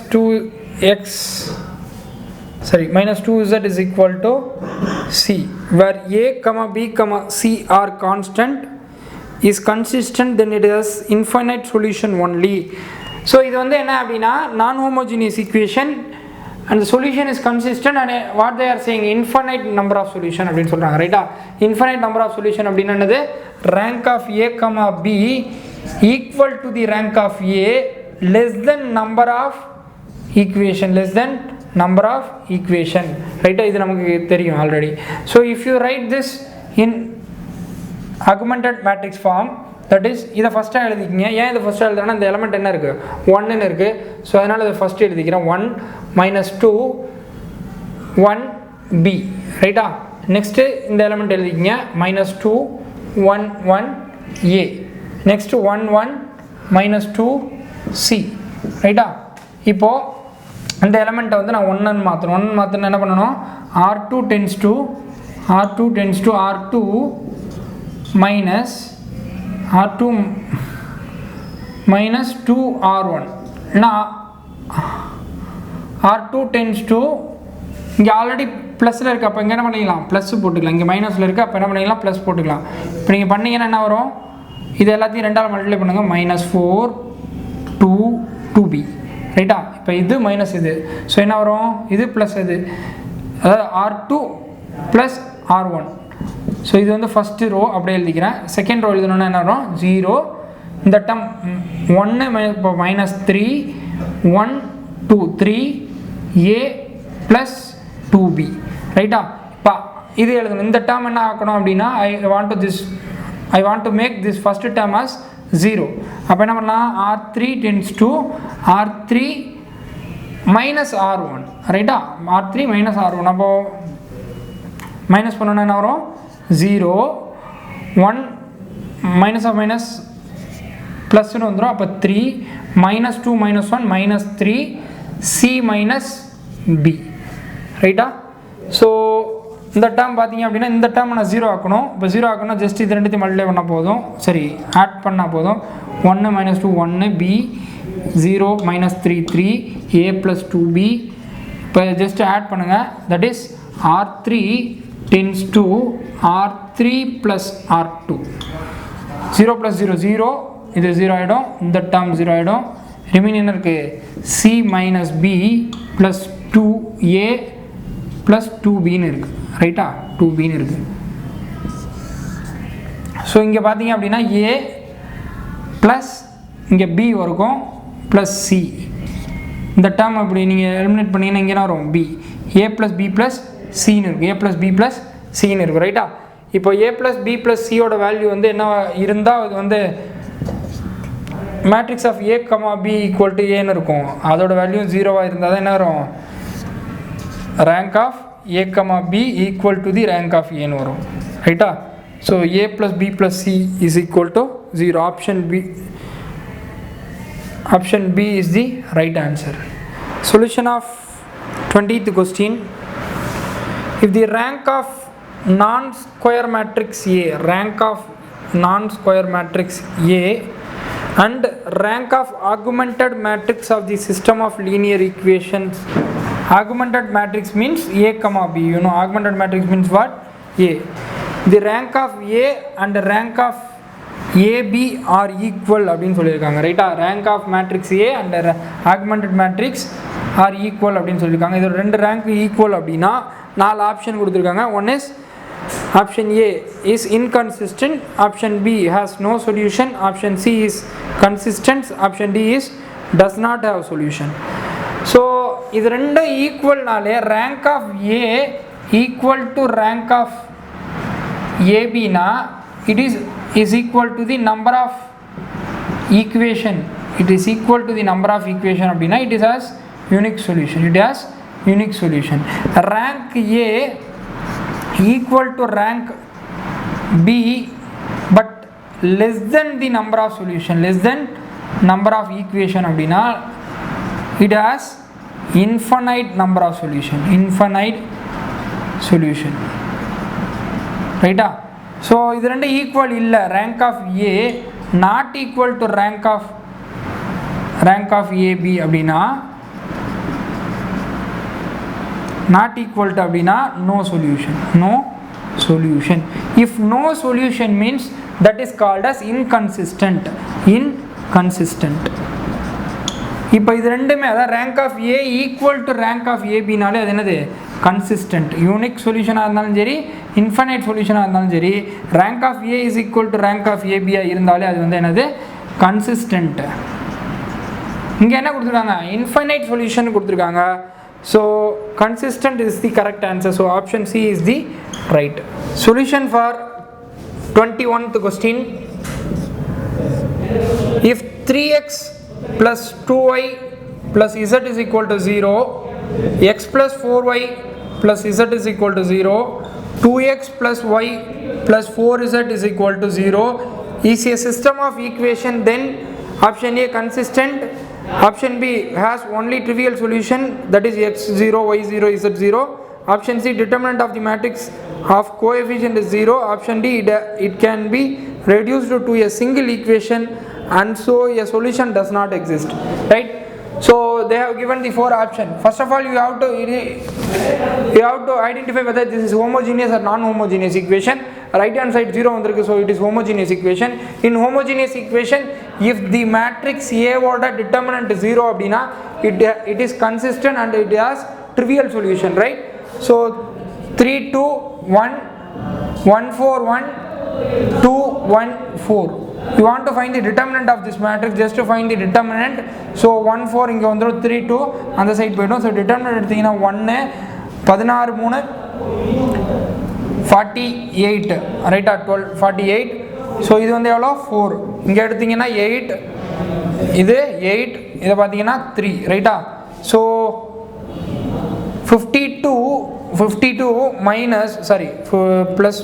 2z is equal to c, where a comma b comma c are constant, is consistent, then it has infinite solution only. So இது வந்து என்ன அப்படின்னா நான் homogeneous equation and the solution is consistent and what they are saying infinite number of solution அப்படின்னு சொல்றாங்க, ரைட்டா? infinite number of solution அப்படின்னா என்னது, rank of a comma b equal to the rank of a less than number of equation, ரைட்டா? இது நமக்கு தெரியும் already. so if you write this in augmented matrix form, that is இதை ஃபஸ்ட்டாக எழுதிக்கிங்க. ஏன் இதை ஃபஸ்ட்டாக எழுதுறேன்னா இந்த எலமெண்ட் என்ன இருக்குது, 1ன்னு இருக்குது. ஸோ அதனால் இதை ஃபஸ்ட்டு எழுதிக்கிறேன், 1 minus 2 1 b, ரைட்டா? நெக்ஸ்ட்டு இந்த எலமெண்ட் எழுதிக்கிங்க, minus 2 1 1 a, next 1 1 minus 2 c, ரைட்டா? இப்போது இந்த எலமெண்ட்டை வந்து நான் 1ன்னு மாற்றணும். என்ன பண்ணணும், r2 tends to r2 minus r2 minus 2r1, நான் r2 tends to இங்கே ஆல்ரெடி ப்ளஸில் இருக்குது, அப்போ இங்கே என்ன பண்ணிக்கலாம், ப்ளஸ் போட்டுக்கலாம். இங்கே மைனஸில் இருக்குது, அப்போ என்ன பண்ணிக்கலாம், ப்ளஸ் போட்டுக்கலாம். இப்போ நீங்கள் பண்ணிங்கன்னா என்ன வரும், இது எல்லாத்தையும் ரெண்டால் மல்டிப்ளை பண்ணுங்கள், -4 2 2b, ரைட்டா? இப்போ இது மைனஸ் இது, ஸோ என்ன வரும், இது ப்ளஸ் இது, அதாவது r2 ப்ளஸ் r1. ஸோ இது வந்து ஃபஸ்ட்டு ரோ அப்படியே எழுதிக்கிறேன். செகண்ட் ரோ எழுதணுன்னா என்ன வரும், 0 இந்த டேர்ம் 1 இப்போ -3 1 2 3 a + 2b ரைட்டா. இப்போ இது எழுதணும். இந்த டேர்ம் என்ன ஆக்கணும் அப்படின்னா I want to make this first term as 0. அப்போ என்ன பண்ணலாம், r3 tends to r3 minus r1 ரைட்டா. r3 minus r1 அப்போ மைனஸ் பண்ணோன்னா என்ன வரும் 0 1 மைனஸ் ஆஃப் மைனஸ் ப்ளஸ்ன்னு வந்துடும். அப்போ 3 -2 -1 -3 c minus b ரைட்டா. ஸோ இந்த டேர்ம் பார்த்தீங்க அப்படின்னா இந்த டேர்ம் நான் 0 ஆக்கணும். இப்போ 0 ஆக்கணும் ஜஸ்ட் இது ரெண்டுத்தையும் மல்டிப்ளை பண்ணால் போதும், சரி ஆட் பண்ணால் போதும். 1 -2 1 b 0 -3 3 a + 2b. இப்போ ஜஸ்ட் ஆட் பண்ணுங்கள். That is r3 tends to r3 + r2. 0 + 0 0, இது 0 ஆகிடும், இந்த டேர்ம் 0 ஆகிடும். ரிமைனிங் இருக்குது c - b + 2a + 2bன்னு இருக்குது ரைட்டா. 2bன்னு இருக்குது. ஸோ இங்கே பார்த்தீங்க அப்படின்னா a ப்ளஸ் இங்கே b வரைக்கும் ப்ளஸ் c. இந்த டேர்ம் அப்படி நீங்கள் எலிமினேட் பண்ணிங்கன்னா இங்கே என்ன வரும் b a + b + cன்னு இருக்குது. a + b + cன்னு இருக்குது ரைட்டா. இப்போ a + b + c ஓட வேல்யூ வந்து என்ன இருந்தால் அது வந்து மேட்ரிக்ஸ் ஆஃப் a, b = aன்னு இருக்கும். அதோட வேல்யூ 0வாக இருந்தால் தான் என்ன வரும், rank of a, b equal to the rank of a ன்னு வரும் ரைட்டா. So a + b + c is equal to 0. Option B is the right answer. Solution of 20th question. If the rank of non-square matrix A, rank of non-square matrix A and rank of augmented matrix of the system of linear equations. Augmented matrix means A, B. You know augmented matrix means what? A. The rank of A and the rank of AB are equal அப்படின்னு சொல்லியிருக்காங்க ரைட்டா. Rank of matrix A and augmented matrix are equal அப்படின்னு சொல்லியிருக்காங்க. இதோட ரெண்டு rank equal அப்படின்னா 4 option கொடுத்துருக்காங்க. One is option A is inconsistent, option B has no solution, option C is consistent, option D is does not have solution. So இது ரெண்டும் ஈக்குவல்னாலே rank of A equal to rank of ஏபினா it is equal to the number of equation. It is equal to the number of equation அப்படின்னா it is has unique solution. It has unique solution. Rank A equal to rank B but less than the number of solution, less than number of equation அப்படின்னா it has infinite number of solution, infinite solution ரைட்டா. So இது ரெண்டு equal இல்லை. Rank of A not equal to rank of AB அப்படின்னா not equal to அப்படின்னா no solution, no solution. If no solution means that is called as inconsistent, inconsistent. இப்போ இது ரெண்டுமே அதான் rank of A equal to rank of ஏபினாலே அது என்னது, consistent. Unique சொல்யூஷனாக இருந்தாலும் சரி, இன்ஃபைனைட் சொல்யூஷனாக இருந்தாலும் சரி, rank of A is equal to rank of ஏபியாக இருந்தாலே அது வந்து என்னது, கன்சிஸ்டன்ட். இங்கே என்ன கொடுத்துருக்காங்க, இன்ஃபைனைட் சொல்யூஷன் கொடுத்துருக்காங்க. So consistent is the correct answer. So option C is the right solution for 21th question. If 3x plus 2y plus z is equal to 0, x plus 4y plus z is equal to 0, 2x plus y plus 4z is equal to 0 is a system of equation, then option A consistent, option B has only trivial solution, that is x0, y0, z0, option C determinant of the matrix of coefficient is 0, option D it can be reduced to a single equation and so a solution does not exist, right? So they have given the 4 options. First of all you have to identify whether this is homogeneous or non-homogeneous equation. Right hand side 0 vandirukku, so it is homogeneous equation. In homogeneous equation, if the matrix A oda determinant 0 abdina, it is consistent and it has trivial solution, right? So 3 2 1 1 4 1 2 1 4 you want to find the determinant of this matrix, just to find the determinant. So 1 4 இங்க வந்துரும் 3 2 அந்த side போய்டும். So determinant எடுத்தீங்கன்னா 1 16 3 48 ரைட்டா 12 48. So இது வந்து எவ்வளோ 4, இங்கே எடுத்தீங்கன்னா 8, இது 8, இதை பார்த்தீங்கன்னா 3 ரைட்டா. So 52 minus sorry plus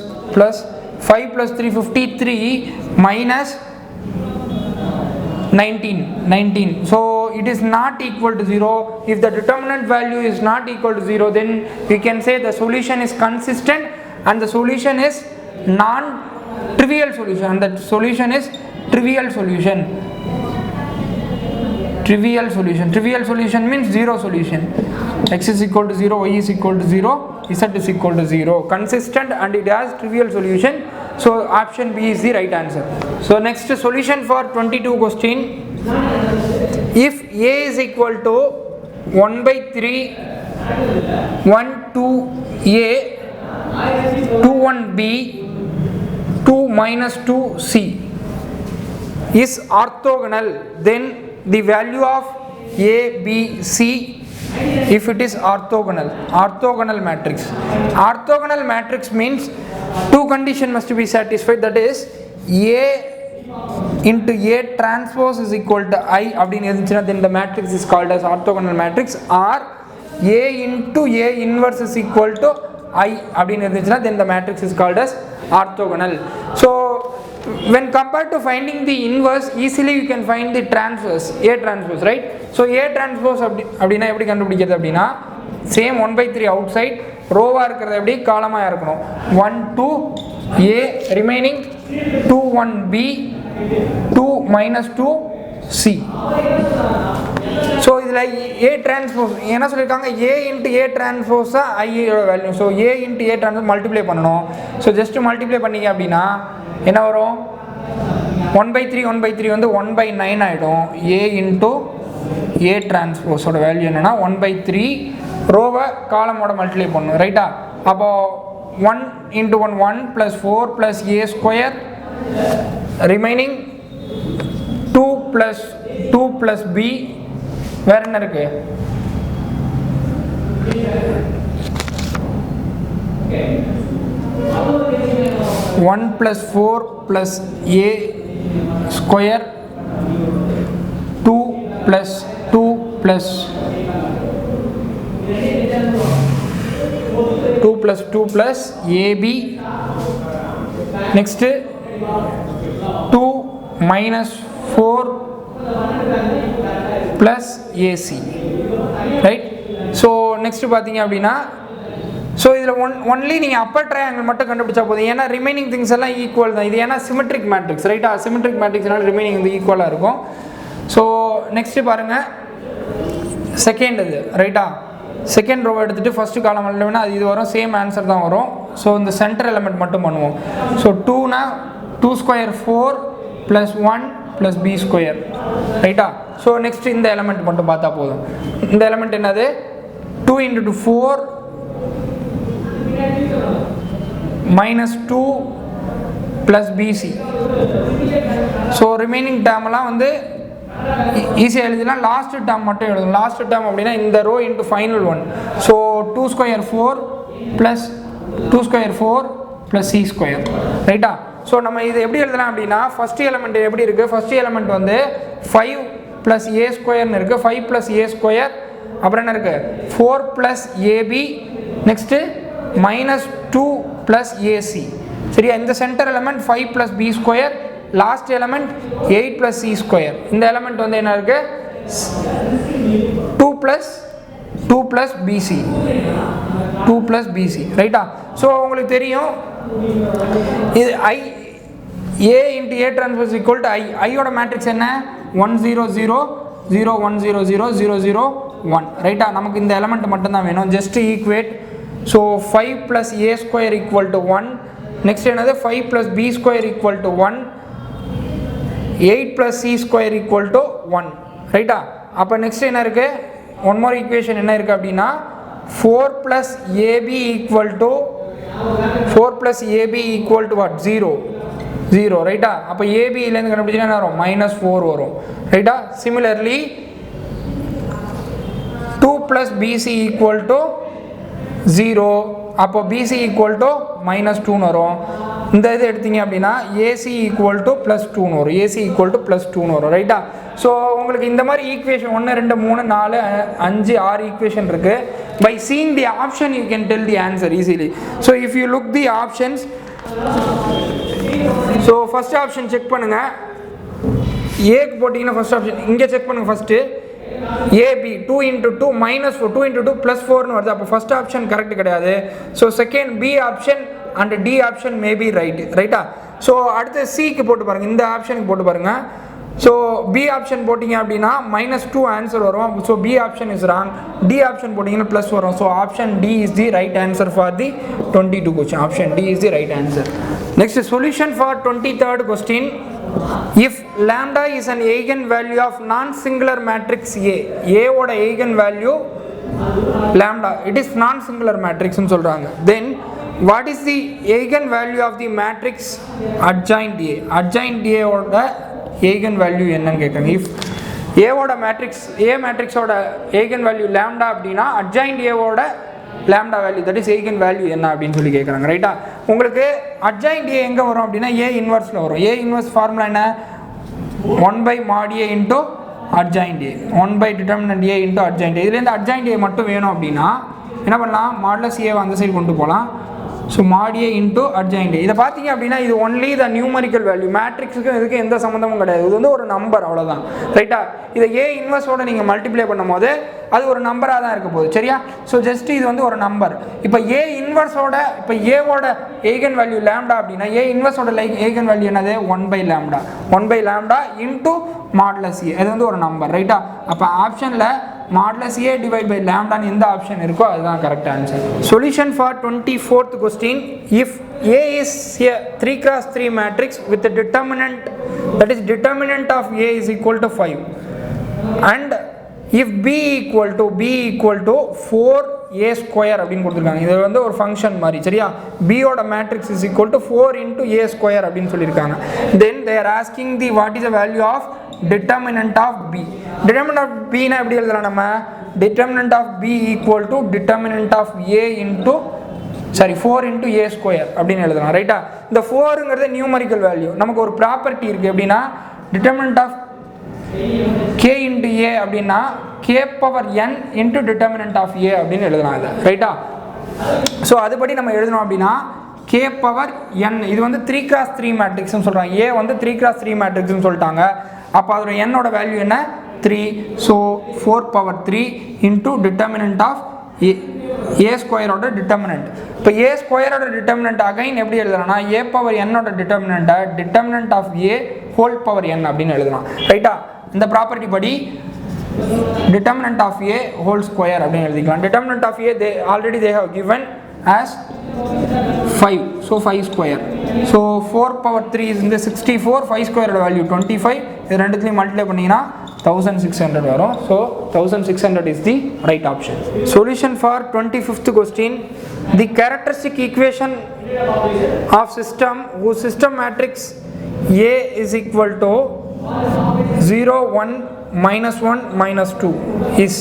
5 plus 3 53 minus 19. So it is not equal to 0. If the determinant value is not equal to 0, then we can say the solution is consistent and the solution is non-trivial solution, and the solution is trivial solution. Trivial solution means zero solution. X is equal to 0, y is equal to 0, z is equal to 0. Consistent and it has trivial solution. So option B is the right answer. So next solution for 22 question. If A is equal to 1 by 3 1 2 A 2 1 B 2 minus 2 C is orthogonal, then the value of A B C if it is orthogonal matrix. Orthogonal matrix means two conditions must be satisfied, that is A into A transpose is equal to I அப்படின்னு இருந்துச்சுன்னா then the matrix is called as orthogonal matrix, or A into A inverse is equal to I அப்படின்னு இருந்துச்சுன்னா then the matrix is called as orthogonal. So when compared to finding the inverse, easily you can find the transverse, A transpose, right? So A transpose அப்படினா எப்படி கண்டுபிடிக்கிறது அப்படினா same 1 by 3 outside, ரோவா இருக்கிறது எப்படி காலமா இருக்கணும். 1 2 A remaining 2 1 B 2 minus 2 C. So இதுல A transpose என்ன சொல்லிருக்காங்க, A into A transpose தான் I ஓட value. So A into A transpose multiply பண்ணனும். So just மல்டிப்ளை பண்ணீங்க அப்படினா என்ன வரும், 1 by 3 வந்து 1 by 9 ஆயிடும். A into A transpose ஓட வேல்யூ என்னன்னா 1 by 3, ரோவை காலமோட மல்டிப்ளை பண்ணணும் ரைட்டா. அப்போ 1 into 1 1 plus 4 plus A square remaining 2 plus B வேற என்ன இருக்கு, one plus 4 plus A square 2 plus 2 plus 2 plus 2 plus AB, next 2 minus 4 plus AC, right? So next பார்த்தீங்க அப்படின்னா, ஸோ இதில் ஒன்லி நீங்கள் அப்பர் ட்ரையாங்கிள் மட்டும் கண்டுபிடிச்சா போதும், ஏன்னா ரிமைனிங் திங்ஸ் எல்லாம் ஈக்குவல் தான். இது ஏன்னா சிமெட்ரிக் மேட்ரிக்ஸ் ரைட்டா, சிமெட்ரிக் மேட்ரிக்ஸ்னால ரிமைனிங் வந்து ஈக்குவலாக இருக்கும். ஸோ நெக்ஸ்ட்டு பாருங்கள் செகண்ட் இது ரைட்டா, செகண்ட் ரோ எடுத்துகிட்டு ஃபஸ்ட்டு காலம் இல்லைன்னா அது இது வரும், சேம் ஆன்சர் தான் வரும். ஸோ இந்த சென்டர் எலமெண்ட் மட்டும் பண்ணுவோம். ஸோ 2னா 2 square 4 plus 1 plus B square ரைட்டா. ஸோ நெக்ஸ்ட் இந்த எலமெண்ட் மட்டும் பார்த்தா போதும். இந்த எலமெண்ட் என்னது, 2 into 2 4 minus 2 plus BC. So remaining டேர்ம்லாம் வந்து ஈஸியாக எழுதிலாம், லாஸ்ட் டேர்ம் மட்டும் எழுதும். லாஸ்ட் டேர்ம் அப்படின்னா இந்த row into final one. So 2 square 4 plus 2 square 4 plus C square ரைட்டா. ஸோ நம்ம இது எப்படி எழுதலாம் அப்படின்னா, ஃபஸ்ட் எலமெண்ட் எப்படி இருக்குது, ஃபஸ்ட் எலமெண்ட் வந்து 5 ப்ளஸ் A ஸ்கொயர்னு இருக்குது, 5 ப்ளஸ் A ஸ்கொயர், அப்புறம் என்ன இருக்குது 4 plus AB, next minus 2 plus AC. சரியா, இந்த centre element 5 plus B square, last element 8 plus C square. இந்த எலமெண்ட் வந்து என்ன இருக்கு 2 plus BC, 2 plus BC ரைட்டா. ஸோ உங்களுக்கு தெரியும் இது I A into A transpose equal to I. ஐயோட மேட்ரிக்ஸ் என்ன 1 0 0 0 1 0 0 0 0 1 ரைட்டா. நமக்கு இந்த எலமெண்ட் மட்டும்தான் வேணும், just equate. So 5 plus A square equal to 1, next another 5 plus B square equal to 1, 8 plus C square equal to 1 ரைட்டா. அப்போ நெக்ஸ்ட் என்ன இருக்கு, ஒன் மோர் ஈக்குவேஷன் என்ன இருக்கு அப்படின்னா 4 plus AB equal to what 0, 0 ரைட்டா. அப்போ ஏபியிலேருந்து கண்டுபிடிச்சா என்ன வரும் -4 வரும் ரைட்டா. சிமிலர்லி 2 + BC = 0 அப்போ BC = -2 வரும். இந்த இது எடுத்தீங்க அப்படின்னா AC = +2 வரும். AC = +2 வரும் ரைட்டா. ஸோ உங்களுக்கு இந்த மாதிரி ஈக்குவேஷன் 1 2 3 4 5 6 ஈக்குவேஷன் இருக்கு. By seeing the option you can tell the answer easily. So if you look the options, so first option check பண்ணுங்க. ஏக்கு போட்டிங்கன்னா ஃபர்ஸ்ட் ஆப்ஷன் இங்கே செக் பண்ணுங்க. ஃபர்ஸ்ட்டு AB 2 × 2 -4 2 × 2 +4 வருது. அப்போ ஃபர்ஸ்ட் ஆப்ஷன் கரெக்ட் கிடையாது. So second B option and D option maybe ரைட்டா. So அடுத்து Cக்கு போட்டு பாருங்க, இந்த ஆப்ஷனுக்கு போட்டு பாருங்க. ஸோ B ஆப்ஷன் போட்டிங்க அப்படின்னா -2 ஆன்சர் வரும். So B option is wrong. D option போட்டிங்கன்னா ப்ளஸ் வரும். So option D is the right answer for the 22 question. Option D is the right answer. Next solution for 23rd question. If lambda is an eigenvalue of non-singular matrix A, A ஓட eigenvalue lambda, it is non-singular matrix னு சொல்றாங்க. Then what is the eigenvalue of the matrix adjoint A? Adjoint A ஓட eigenvalue என்னன்னு கேட்குறாங்க. If A ஓட matrix A மேட்ரிக்ஸோட eigenvalue lambda அப்படின்னா adjoint A ஓட lambda value, that is eigenvalue என்ன அப்படின்னு சொல்லி கேட்குறாங்க ரைட்டா. உங்களுக்கு adjoint A எங்கே வரும் அப்படின்னா A இன்வர்ஸில் வரும். A இன்வர்ஸ் ஃபார்முலா என்ன? 1/mod A into adjoint A, 1/determinant A into adjoint A. இதுலேருந்து adjoint A மட்டும் வேணும் அப்படின்னா என்ன பண்ணலாம்? மாடுலஸ் A அந்த சைடு கொண்டு போகலாம். So mod A into adjoint A. இதை பார்த்தீங்க அப்படின்னா இது ஒன்லி த நியூமரிக்கல் வேல்யூ. மேட்ரிக்ஸுக்கும் இதுக்கு எந்த சம்மந்தமும் கிடையாது. இது வந்து ஒரு நம்பர் அவ்வளோதான் ரைட்டா. இதை A இன்வர்ஸோட நீங்கள் மல்டிப்ளை பண்ணும் போது அது ஒரு நம்பராக தான் இருக்க போகுது சரியா. ஸோ ஜஸ்ட் இது வந்து ஒரு நம்பர். இப்போ A இன்வர்ஸோட இப்போ ஏவோட ஏகன் வேல்யூ லேம்டா அப்படின்னா A இன்வர்ஸோட ஏகன் வேல்யூ என்னது? 1/λ 1/λ இன்டூ மாடுலஸ் A. அது வந்து ஒரு நம்பர் ரைட்டா. அப்போ ஆப்ஷனில் modulus A divided by lambda எந்த ஆப்ஷன் இருக்கோ அதுதான் correct answer. Solution for 24th question. If A is a 3x3 matrix with a determinant, that is determinant of A is equal to 5, and if B equal to 4A square அப்படின்னு கொடுத்துருக்காங்க. இது வந்து ஒரு function மாதிரி சரியா. B ஓட matrix is equal to 4 into A square அப்படின்னு சொல்லியிருக்காங்க. Then they are asking the what is the value of determinant of B. determinant of B னா எப்படி எழுதலாம் நம்ம? determinant of B equal to determinant of A into 4 into A square அப்படின்னு எழுதலாம் ரைட்டா. இந்த 4ங்கிறது நியூமரிக்கல் வேல்யூ. நமக்கு ஒரு ப்ராப்பர்ட்டி இருக்குது எப்படின்னா determinant of K into A அப்படின்னா K power n into determinant of A அப்படின்னு எழுதலாம் இதை ரைட்டா. ஸோ அதுபடி நம்ம எழுதணும் அப்படின்னா K power n, இது வந்து 3x3 மேட்ரிக்ஸ்னு சொல்கிறாங்க. A வந்து 3x3 மேட்ரிக்ஸ்னு சொல்லிட்டாங்க. அப்போ அதோட n ஓட வேல்யூ என்ன? 3. So 4 power 3 into determinant of A ஸ்கொயரோட டிட்டர்மினன்ட். இப்போ A ஸ்கொயரோட டிட்டர்மினன்ட் அகைன் எப்படி எழுதலாம்னா A power n ஓட டிட்டர்மினன்ட்டை determinant of A whole power n அப்படின்னு எழுதலாம் ரைட்டா. இந்த ப்ராப்பர்ட்டி படி determinant of A whole square அப்படின்னு எழுதிக்கலாம். determinant of A they have given as 5, so 5 square. So 4 power 3 is in the 64, 5 square value 25. இது ரெண்டுத்தையும் மல்டிப்ளை பண்ணீங்கன்னா 1600 வரும். So 1600 is the right option. Solution for 25th question. The characteristic equation of system whose system matrix A is equal to 0 1 -1 -2 is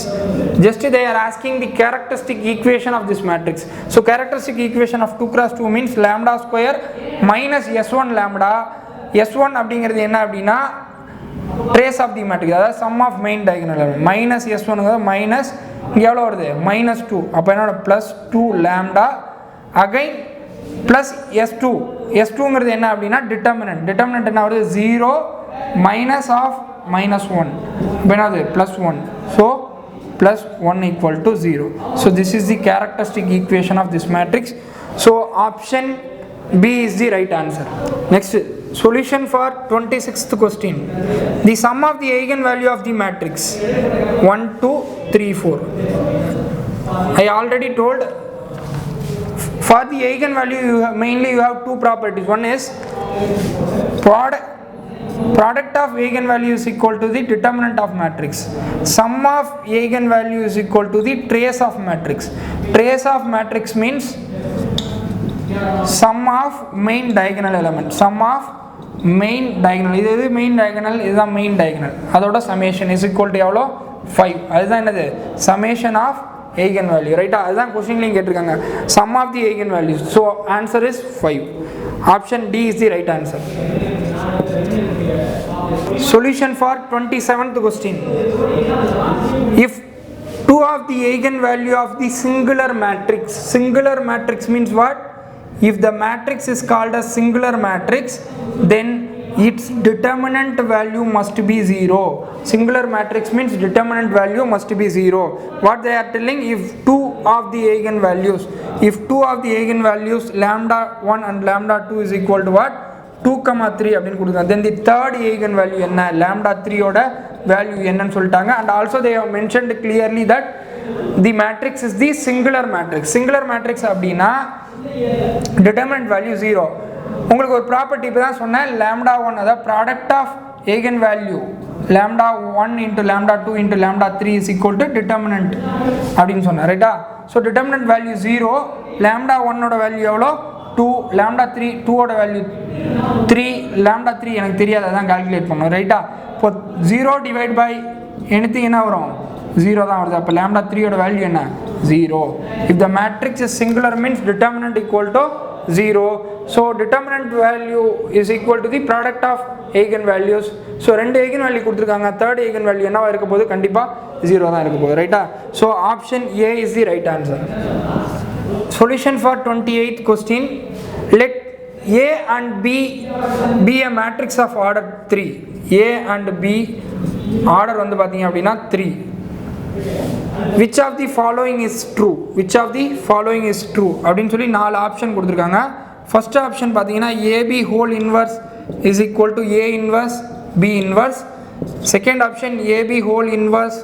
just they are asking the characteristic equation of this matrix. So characteristic equation of 2x2 means lambda square minus s1 lambda. s1 அப்படிங்கிறது என்ன அப்படின்னா trace of the matrix, அதாவது sum of main diagonal. minus s1ங்கிறது minus இங்கே எவ்வளோ வருது? -2. அப்போ என்னோட +2 lambda again plus s2ங்கிறது என்ன அப்படின்னா determinant என்ன வருது? 0 minus of -1 இப்போ என்னது? +1. So +1 equal to 0. So this is the characteristic equation of this matrix. So option B is the right answer. Next solution for 26th question. The sum of the eigenvalue of the matrix 1 2 3 4. I already told for the eigenvalue mainly you have two properties. One is product of eigenvalue is equal to the determinant of matrix. Sum of eigenvalue is equal to the trace of matrix. Trace of matrix means sum of main diagonal element, sum of main diagonal, இது main diagonal, இதுதான் main diagonal, அதோட summation is equal to எவ்வளோ 5. அதுதான் என்னது summation of eigenvalue, ரைட்டா? அதுதான் கொஸ்டின்லையும் கேட்டிருக்காங்க, sum of the eigenvalues. So answer is 5. Option D is the right answer. Solution for 27th question. If 2 of the eigenvalue of the singular matrix means what? If the matrix is called a singular matrix, then its determinant value must be 0. Singular matrix means determinant value must be 0. What they are telling, if 2 of the eigenvalues lambda 1 and lambda 2 is equal to what? 2, 3 அப்படின்னு கொடுக்குறாங்க. Then the third eigenvalue என்ன? lambda 3 ஓட value என்னன்னு சொல்லிட்டாங்க. And also they have mentioned clearly that the matrix is the singular matrix. Singular matrix அப்படின்னா determinant value 0. உங்களுக்கு ஒரு property இப்போ தான் சொன்னேன், lambda 1 அதாவது product of eigenvalue lambda 1 into lambda 2 into lambda 3 is equal to determinant அப்படின்னு சொன்னேன், ரைட்டா? ஸோ determinant value 0, lambda 1 ஓட வேல்யூ எவ்வளோ 2, lambda 3 2 ஓட வேல்யூ 3, lambda 3 எனக்கு தெரியாது, அதான் கால்குலேட் பண்ணணும், ரைட்டா? இப்போ 0 டிவைட் பை anything என்ன வரும்? 0 தான் வருது. அப்போ lambda 3 ஓட வேல்யூ என்ன? 0. If the matrix is singular means determinant equal to 0. So determinant value is equal to the product of eigenvalues. So ரெண்டு eigenvalue கொடுத்துருக்காங்க, third eigenvalue என்னவா இருக்க போகுது? கண்டிப்பாக 0 தான் இருக்க போகுது, ரைட்டா? So option A is the right answer. Solution for 28th question. Let A and B be a matrix of order 3. A and B order வந்து பார்த்தீங்க அப்படின்னா 3. Which of the following is true? Which of the following is true அப்படின்னு சொல்லி 4 option கொடுத்துருக்காங்க. First option பார்த்தீங்கன்னா AB whole inverse is equal to A inverse B inverse. Second option AB whole inverse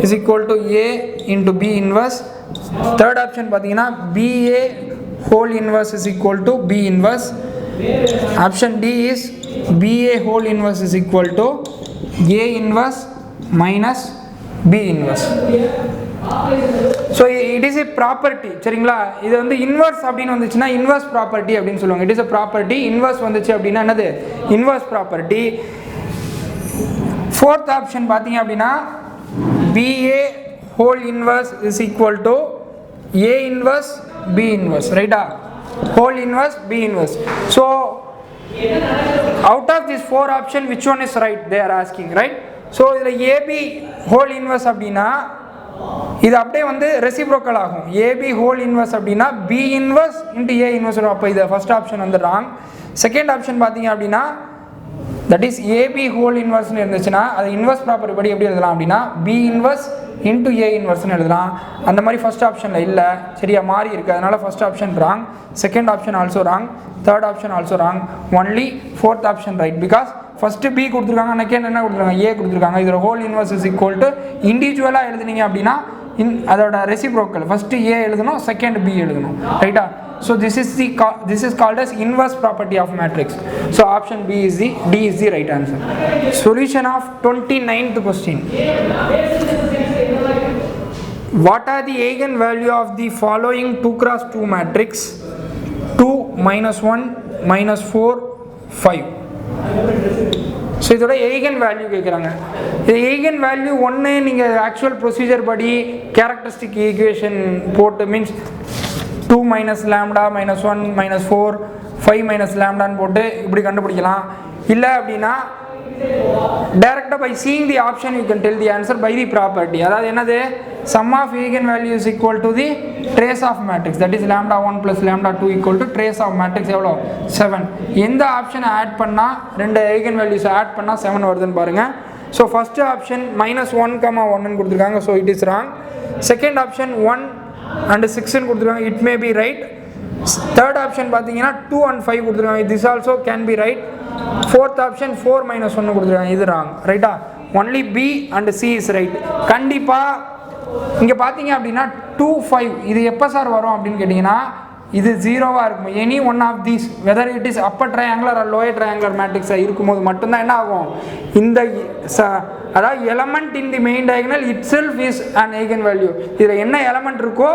is equal to A into B inverse. Third option பார்த்தீங்கன்னா BA whole inverse is equal to B inverse. Option D is BA whole inverse is equal to A inverse minus B inverse. So it is a property, சரிங்களா? இது வந்து inverse அப்படின்னு வந்துச்சுன்னா inverse property அப்படின்னு சொல்லுவாங்க. It is a property. Inverse வந்துச்சு அப்படின்னா என்னது? Inverse property. ஃபோர்த் ஆப்ஷன் பார்த்தீங்க அப்படின்னா BA whole inverse is equal to A inverse B inverse, ரைட்டா? whole inverse B inverse. So out of these 4 option which one is right they are asking, right? So இதில் AB whole inverse அப்படின்னா இது அப்படியே வந்து reciprocal ஆகும். AB whole inverse அப்படின்னா B inverse into A inverse. அப்போ இது ஃபர்ஸ்ட் ஆப்ஷன் வந்து ராங். செகண்ட் ஆப்ஷன் பார்த்தீங்க அப்படின்னா that is AB whole inverse இருந்துச்சுன்னா அது இன்வர்ஸ் ப்ராப்பர்ட்டி படி எப்படி எழுதலாம் அப்படின்னா B inverse into A inverse எழுதலாம். அந்த மாதிரி ஃபர்ஸ்ட் ஆப்ஷனில் இல்லை, சரியா? மாறி இருக்குது, அதனால first option wrong, second option also wrong, third option also wrong, only fourth option right. Because first B கொடுத்துருக்காங்க, செகண்ட் என்ன கொடுத்துருக்காங்க? A கொடுத்துருக்காங்க. இதில் whole inverse is equal to இண்டிவிஜுவலாக எழுதுனீங்க அப்படின்னா அதோட ரெசிப்ரோக்கல் ஃபஸ்ட்டு A எழுதணும், செகண்ட் B எழுதணும், ரைட்டா? So this is called as inverse property of matrix. So option D is the right answer. Solution of 29th question. What are the eigenvalue of the following 2x2 matrix? 2, -1, -4, 5. So இதோட eigen value கேட்குறாங்க. இது eigen value ஒன்று நீங்கள் actual procedure படி characteristic equation போட்டு means 2 minus lambda minus 1 minus 4 5 minus lambda போட்டு இப்படி கண்டுபிடிக்கலாம். இல்லை அப்படின்னா டைரக்டாக by seeing the option you can tell the answer by the property. அதாவது என்னது? Sum of eigen value is equal to the trace of matrix, that is lambda 1 plus lambda 2 equal to trace of matrix எவ்வளோ? 7. எந்த ஆப்ஷனை add பண்ணால் ரெண்டு eigen values add பண்ணால் 7 வருதுன்னு பாருங்கள். ஸோ ஃபஸ்ட்டு ஆப்ஷன் -1, கொடுத்துருக்காங்க, so it is wrong. Second option 1 and 6 கொடுத்துருக்காங்க, it may be right. Third option பார்த்தீங்கன்னா 2 and 5 கொடுத்துருக்காங்க, this also can be right. Fourth option 4 - 1 கொடுத்துருக்காங்க, இது ராங், ரைட்டா? Only B and C is right. கண்டிப்பாக இங்கே பார்த்தீங்க அப்படின்னா 2, 5 இது எப்போ சார் வரும் அப்படின்னு கேட்டிங்கன்னா இது 0வாக இருக்கும். Any one of these whether it is upper triangular or lower triangular மேட்ரிக்ஸாக இருக்கும்போது மட்டும்தான் என்ன ஆகும்? இந்த அதாவது element in the main diagonal itself is an eigen value. இதில் என்ன எலமெண்ட் இருக்கோ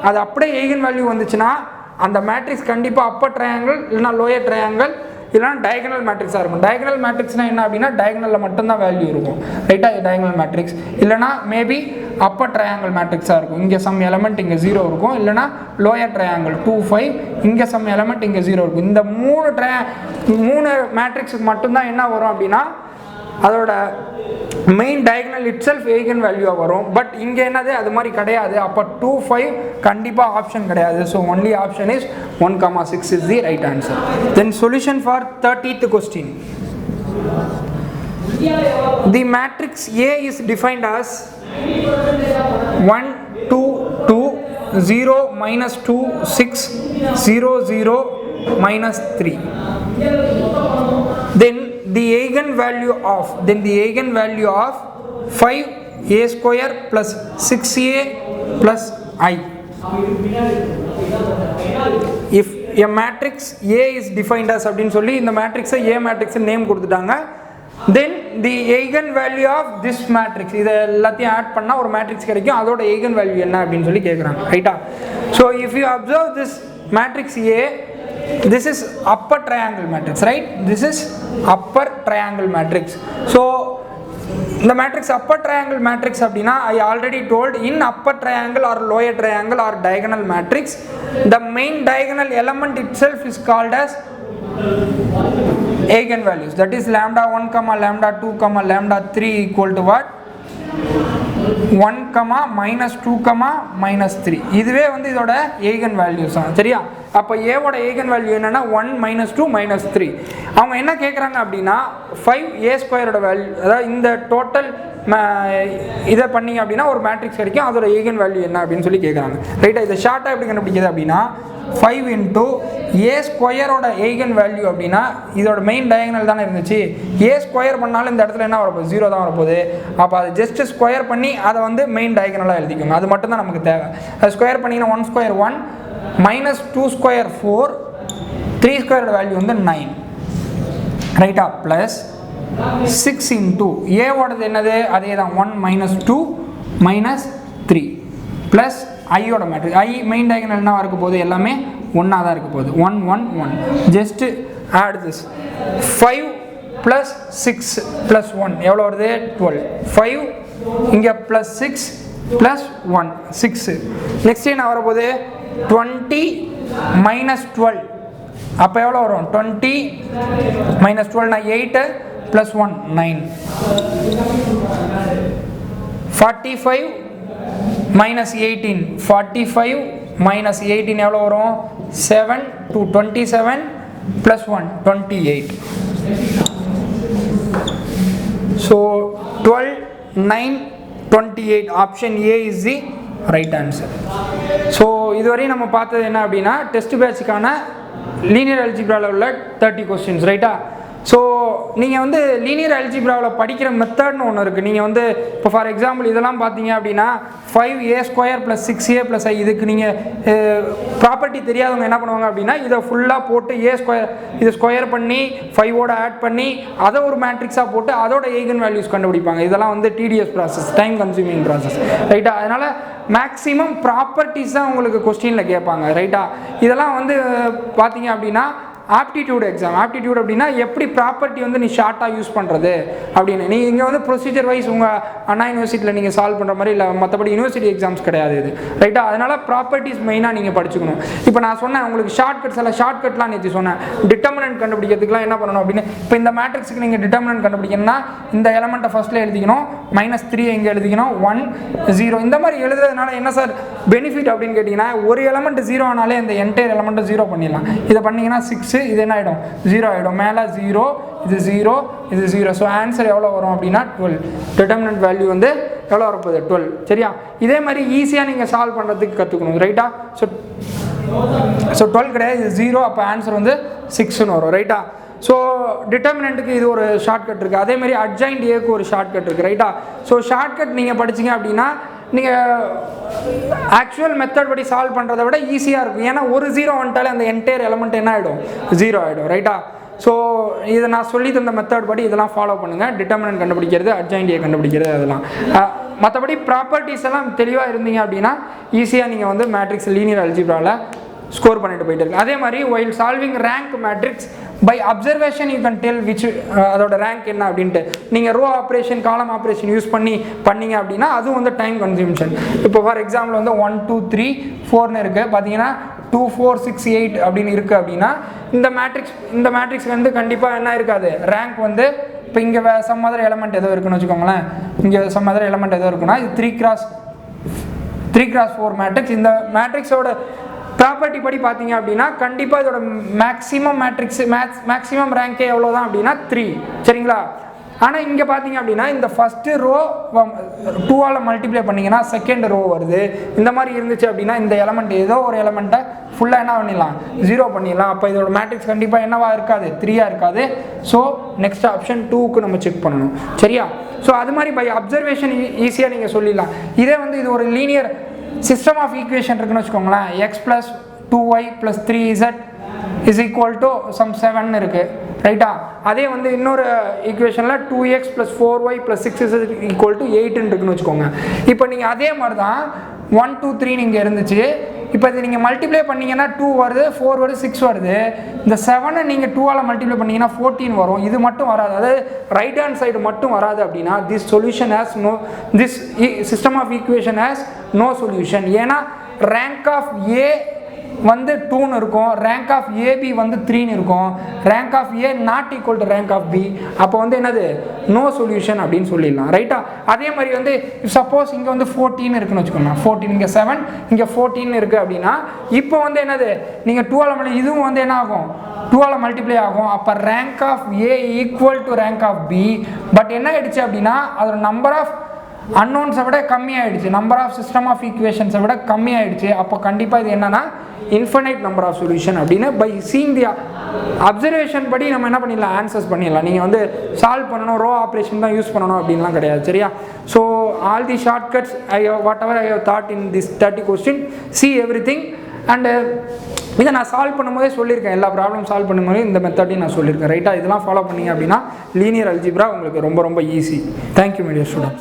அது அப்படியே eigen value வந்துச்சுன்னா அந்த மேட்ரிக்ஸ் கண்டிப்பாக அப்பர் ட்ரையாங்கிள் இல்லைனா லோயர் ட்ரையாங்கிள் இல்லைனா டயகனல் மேட்ரிக்ஸாக இருக்கும். டயகனல் மேட்ரிக்ஸ்னா என்ன அப்படின்னா டயகனலில் மட்டும்தான் வேல்யூ இருக்கும், ரைட்டா? டயகனல் மேட்ரிக்ஸ் இல்லைனா மேபி அப்பர் ட்ரையாங்கிள் மேட்ரிக்ஸாக இருக்கும். இங்கே சம் எலமெண்ட் இங்கே 0 இருக்கும், இல்லைனா லோயர் ட்ரையாங்கிள் 2 5 இங்கே சம் எலமெண்ட் இங்கே 0 இருக்கும். இந்த மூணு மேட்ரிக்ஸுக்கு மட்டும்தான் என்ன வரும் அப்படின்னா அதோட main diagonal itself eigen வேல்யூவாக வரும். பட் இங்கே என்னது அது மாதிரி கிடையாது. அப்போ 2 5 கண்டிப்பாக ஆப்ஷன் கிடையாது. So only option is 1,6 is the right answer. Then solution for 30th question. The matrix A is defined as 1 2 2 0 minus 2 6 0 0 minus 3. Then the eigenvalue of 5a square plus 6a plus I. If a matrix A is defined as அப்படினு சொல்லி இந்த மேட்ரிக்ஸை A matrix name கொடுத்துட்டாங்க. Then the eigenvalue of this matrix, இதை எல்லாத்தையும் add பண்ணா ஒரு matrix கிடைக்கும். அதோட eigenvalue என்ன அப்படின்னு சொல்லி கேட்குறாங்க, ரைட்டா? So if you observe this matrix A, this is upper triangle matrix, right? This is upper triangle matrix. So the matrix upper triangle matrix அப்படினா I already told in upper triangle or lower triangle or diagonal matrix, the main diagonal element itself is called as eigenvalues. That is lambda 1 lambda 2 lambda 3 equal to what? 1 minus 2 minus 3. இதுவே வந்து இதோட eigen values தான், சரியா? அப்போ A ஓட eigen value என்னன்னா 1 minus 2 minus 3. அவங்க என்ன கேட்குறாங்க அப்படின்னா 5a ஸ்கொயரோட வேல்யூ, அதாவது இந்த டோட்டல் இதை பண்ணிங்க அப்படின்னா ஒரு மேட்ரிக்ஸ் கிடைக்கும், அதோட eigen value என்ன அப்படின்னு சொல்லி கேட்குறாங்க, ரைட்டா? இதை ஷார்ட்டாக எப்படி கண்டுபிடிக்கிறது அப்படின்னா 5 into a ஸ்கொயரோட eigen value அப்படின்னா இதோட மெயின் டயகனல் தானே இருந்துச்சு. a ஸ்கொயர் பண்ணாலும் இந்த இடத்துல என்ன வரப்போகுது? 0 தான் வரப்போகுது. அப்போ அது ஜஸ்ட் ஸ்கொயர் பண்ணி அதை வந்து மெயின் டயகனலாக எழுதிக்கோங்க. அது மட்டும் தான் நமக்கு தேவை. அது ஸ்கொயர் பண்ணிங்கன்னா 1 ஸ்கொயர் 1 மைனஸ் 2 ஸ்கொயர் 4 3 ஸ்கொயரோட வேல்யூ வந்து 9, ரைட்டா? ப்ளஸ் 6 இன்டூ ஏவோடது என்னது? அதே தான் 1 minus 2 minus 3 ப்ளஸ் ஐயோட மேட்ரிக். ஐ மெயின் டயகனல் என்ன இருக்க போகுது? எல்லாமே ஒன்றா தான் இருக்க போகுது. 1 1 1. Just add this 5 plus 6 plus 1 எவ்வளோ வருது? 12. 5 இங்கே ப்ளஸ் 6 ப்ளஸ் 1 6. நெக்ஸ்ட் என்ன வரப்போகுது? 20 மைனஸ் 12. அப்போ எவ்வளோ வரும்? 20 மைனஸ் 12 நான் 8 ப்ளஸ் 1 9. 45 minus 18. 45 minus 18 எவ்வளோ வரும்? 7 to 27 plus 1 28. So 12 9 28. option A is the right answer. So இதுவரை நம்ம பார்த்தது என்ன அப்படின்னா டெஸ்ட் பேட்சுக்கான லீனியர் அல்ஜிப்ராவில் உள்ள 30 questions, ரைட்டா? ஸோ நீங்கள் வந்து லீனியர் அல்ஜிப்ராவில் படிக்கிற மெத்தட்னு ஒன்று இருக்குது. நீங்கள் வந்து இப்போ ஃபார் எக்ஸாம்பிள் இதெல்லாம் பார்த்தீங்க அப்படின்னா 5a square plus 6a plus ஐ, இதுக்கு நீங்கள் ப்ராப்பர்ட்டி தெரியாதவங்க என்ன பண்ணுவாங்க அப்படின்னா இதை ஃபுல்லாக போட்டு a ஸ்கொயர் இதை ஸ்கொயர் பண்ணி 5ஓட ஆட் பண்ணி அதை ஒரு மேட்ரிக்ஸாக போட்டு அதோட eigen வேல்யூஸ் கண்டுபிடிப்பாங்க. இதெல்லாம் வந்து TDS process, time consuming process, ரைட்டா? அதனால் மேக்ஸிமம் ப்ராப்பர்ட்டிஸ் தான் உங்களுக்கு கொஸ்டினில் கேட்பாங்க, ரைட்டா? இதெல்லாம் வந்து பார்த்தீங்க அப்படின்னா ஆப்டிடியூட் எக்ஸாம். ஆப்டிடியூட் அப்படின்னா எப்படி ப்ராப்பர்ட்டி வந்து நீ ஷார்ட்டாக யூஸ் பண்ணுறது அப்படின்னு. நீங்கள் இங்கே வந்து ப்ரொசீஜர் வைஸ் உங்கள் அண்ணா யூனிவர்சிட்டியில் நீங்கள் சால்வ் பண்ணுற மாதிரி இல்லை, மற்றபடி யூனிவர்சிட்டி எக்ஸாம்ஸ் கிடையாது இது, ரைட்டா? அதனால் ப்ராப்பர்ட்டிஸ் மெயினாக நீங்கள் படிச்சுக்கணும். இப்போ நான் சொன்னேன் உங்களுக்கு ஷார்ட்கட்லாம் நேற்று சொன்னேன். டிட்டர்மினன்ட் கண்டுபிடிக்கிறதுக்குலாம் என்ன பண்ணணும் அப்படின்னு, இப்போ இந்த மேட்ரிக்ஸுக்கு நீங்கள் டிட்டர்மினன்ட் கண்டுபிடிக்கணும்னா இந்த எலமெண்ட்டை ஃபஸ்ட்டில் எழுதிக்கணும், -3 இங்கே எழுதிக்கணும், 1 0 இந்த மாதிரி எழுதுறதுனால என்ன சார் பெனிஃபிட் அப்படின்னு கேட்டிங்கன்னா ஒரு எலமெண்ட் 0 ஆனாலே அந்த என்டையர் எலமெண்ட்டை 0 பண்ணிடலாம். இதை பண்ணிங்கன்னா 6 இது என்ன ஆகிடும்? 0 ஆகிடும். மேலே 0 இது 0 இது 0. ஸோ ஆன்சர் எவ்வளோ வரும் அப்படின்னா 12. டிட்டர்மினன்ட் வேல்யூ வந்து எவ்வளோ வரப்போகுது? 12, சரியா? இதே மாதிரி ஈஸியாக நீங்கள் சால்வ் பண்ணுறதுக்கு கற்றுக்கணும், ரைட்டா? ஸோ 12 கிடையாது, இது 0. அப்போ ஆன்சர் வந்து 6ன்னு வரும், ரைட்டா? ஸோ டிட்டர்மினண்ட்டுக்கு இது ஒரு ஷார்ட்கட் இருக்குது. அதேமாதிரி அட்ஜாயிண்ட் ஏக்கு ஒரு ஷார்ட்கட் இருக்குது, ரைட்டா? ஸோ ஷார்ட்கட் நீங்கள் படிச்சிங்க அப்படின்னா நீங்கள் ஆக்சுவல் மெத்தட் படி சால்வ் பண்ணுறதை விட ஈஸியாக இருக்கும். ஏன்னா ஒரு 0 வந்துட்டாலே அந்த என்டையர் எலமெண்ட் என்ன ஆகிடும்? 0 ஆகிடும், ரைட்டா? ஸோ இதை நான் சொல்லி தந்த மெத்தட் படி இதெல்லாம் ஃபாலோ பண்ணுங்கள். டிட்டர்மினன்ட் கண்டுபிடிக்கிறது, அட்ஜாயிண்ட் ஏ கண்டுபிடிக்கிறது, அதெல்லாம். மற்றபடி ப்ராப்பர்ட்டிஸ் எல்லாம் தெளிவாக இருந்தீங்க அப்படின்னா ஈஸியாக நீங்கள் வந்து மேட்ரிக்ஸ் லீனியர் அல்ஜிப்ராவில் ஸ்கோர் பண்ணிட்டு போயிட்டு இருக்கு. அதே மாதிரி while solving rank matrix by observation you can tell which அதோட ரேங்க் என்ன அப்படின்ட்டு நீங்கள் ரோ ஆப்ரேஷன் காலம் ஆப்ரேஷன் யூஸ் பண்ணீங்க அப்படின்னா அதுவும் வந்து டைம் கன்சியூம்ஷன். இப்போ ஃபார் எக்ஸாம்பிள் வந்து 1 2 3 4ன்னு இருக்குது பார்த்தீங்கன்னா 2 4 6 8 அப்படின்னு இருக்குது அப்படின்னா இந்த மேட்ரிக்ஸ் வந்து கண்டிப்பாக என்ன இருக்காது ரேங்க் வந்து இப்போ இங்கே சம் அதர் எலமெண்ட் ஏதோ இருக்குன்னு வச்சுக்கோங்களேன். இங்கே சம் அதர் எலமெண்ட் ஏதோ இருக்குன்னா இது 3x4 மேட்ரிக்ஸ். இந்த மேட்ரிக்ஸோட ப்ராப்பர்ட்டி படி பார்த்தீங்க அப்படின்னா கண்டிப்பாக இதோட மேக்ஸிமம் ரேங்கே எவ்வளோ தான் அப்படின்னா 3 சரிங்களா. ஆனால் இங்கே பார்த்தீங்க அப்படின்னா இந்த ஃபஸ்ட்டு ரோ 2ஆல் மல்டிப்ளை பண்ணிங்கன்னா செகண்ட் ரோ வருது. இந்த மாதிரி இருந்துச்சு அப்படின்னா இந்த எலமெண்ட் ஏதோ ஒரு எலமெண்ட்டை ஃபுல்லாக என்ன பண்ணிடலாம் 0 பண்ணிடலாம். அப்போ இதோட மேட்ரிக்ஸ் கண்டிப்பாக என்னவா இருக்காது 3ஆக இருக்காது. ஸோ நெக்ஸ்ட் ஆப்ஷன் 2க்கு நம்ம செக் பண்ணணும் சரியா. ஸோ அது மாதிரி பை அப்சர்வேஷன் ஈஸியாக நீங்கள் சொல்லிடலாம். இதே வந்து இது ஒரு லீனியர் சிஸ்டம் ஆஃப் ஈக்குவேஷன் இருக்குன்னு வச்சுக்கோங்களேன். x + 2y + 3z = some 7 இருக்குது ரைட்டா. அதே வந்து இன்னொரு ஈக்குவேஷனில் 2x + 4y + 6z = 8 இருக்குன்னு வச்சுக்கோங்க. இப்போ நீங்கள் அதே மாதிரி தான் 1 2 3 நீங்கள் இருந்துச்சு. இப்போ இது நீங்கள் மல்டிப்ளை பண்ணிங்கன்னா 2 வருது 4 வருது 6 வருது. இந்த 7 நீங்கள் 2ஆல் மல்டிப்ளை பண்ணிங்கன்னா 14 வரும். இது மட்டும் வராது, அதாவது ரைட் ஹேண்ட் சைடு மட்டும் வராது அப்படின்னா this system of equation has no solution. ஏன்னா ரேங்க் ஆஃப் ஏ வந்து 2ன்னு இருக்கும், ரேங்க் ஆஃப் ஏபி வந்து 3ன்னு இருக்கும், rank of A not equal to rank of B. அப்போ வந்து என்னது நோ சொல்யூஷன் அப்படின்னு சொல்லிடலாம் ரைட்டா. அதே மாதிரி வந்து சப்போஸ் இங்கே வந்து 14 இருக்குன்னு வச்சுக்கோங்க. 14 இங்கே 7 இங்கே 14 இருக்குது அப்படின்னா இப்போ வந்து என்னது நீங்கள் 2ஆல் இதுவும் வந்து என்ன ஆகும் 2ஆல் மல்டிப்ளை ஆகும். அப்போ rank of A equal to rank of B. But என்ன ஆயிடுச்சு அப்படின்னா அதோட நம்பர் ஆஃப் அன்னோன்ஸை விட கம்மியாயிடுச்சு, நம்பர் ஆஃப் சிஸ்டம் ஆஃப் ஈக்குவேஷன்ஸை விட கம்மியாயிடுச்சு. அப்போ கண்டிப்பாக இது என்னன்னா இன்ஃபினைட் நம்பர் ஆஃப் சொல்யூஷன் அப்படின்னு பை சீயிங் தி அப்சர்வேஷன் படி நம்ம என்ன பண்ணிடலாம் ஆன்சர்ஸ் பண்ணிடலாம். நீங்கள் வந்து சால்வ் பண்ணணும் ரோ ஆப்ரேஷன் தான் யூஸ் பண்ணணும் அப்படின்லாம் கிடையாது சரியா. So all the shortcuts whatever I have thought in this 30 question see everything. And இதை நான் சால்வ் பண்ணும்போதே சொல்லியிருக்கேன், எல்லா ப்ராப்ளம் சால்வ் பண்ணும்போது இந்த மெத்தடையும் நான் சொல்லியிருக்கேன் ரைட்டா. இதெல்லாம் ஃபாலோ பண்ணிங்க அப்படின்னா லீனியர் அல்ஜிப்ரா உங்களுக்கு ரொம்ப ரொம்ப easy. Thank you my dear students.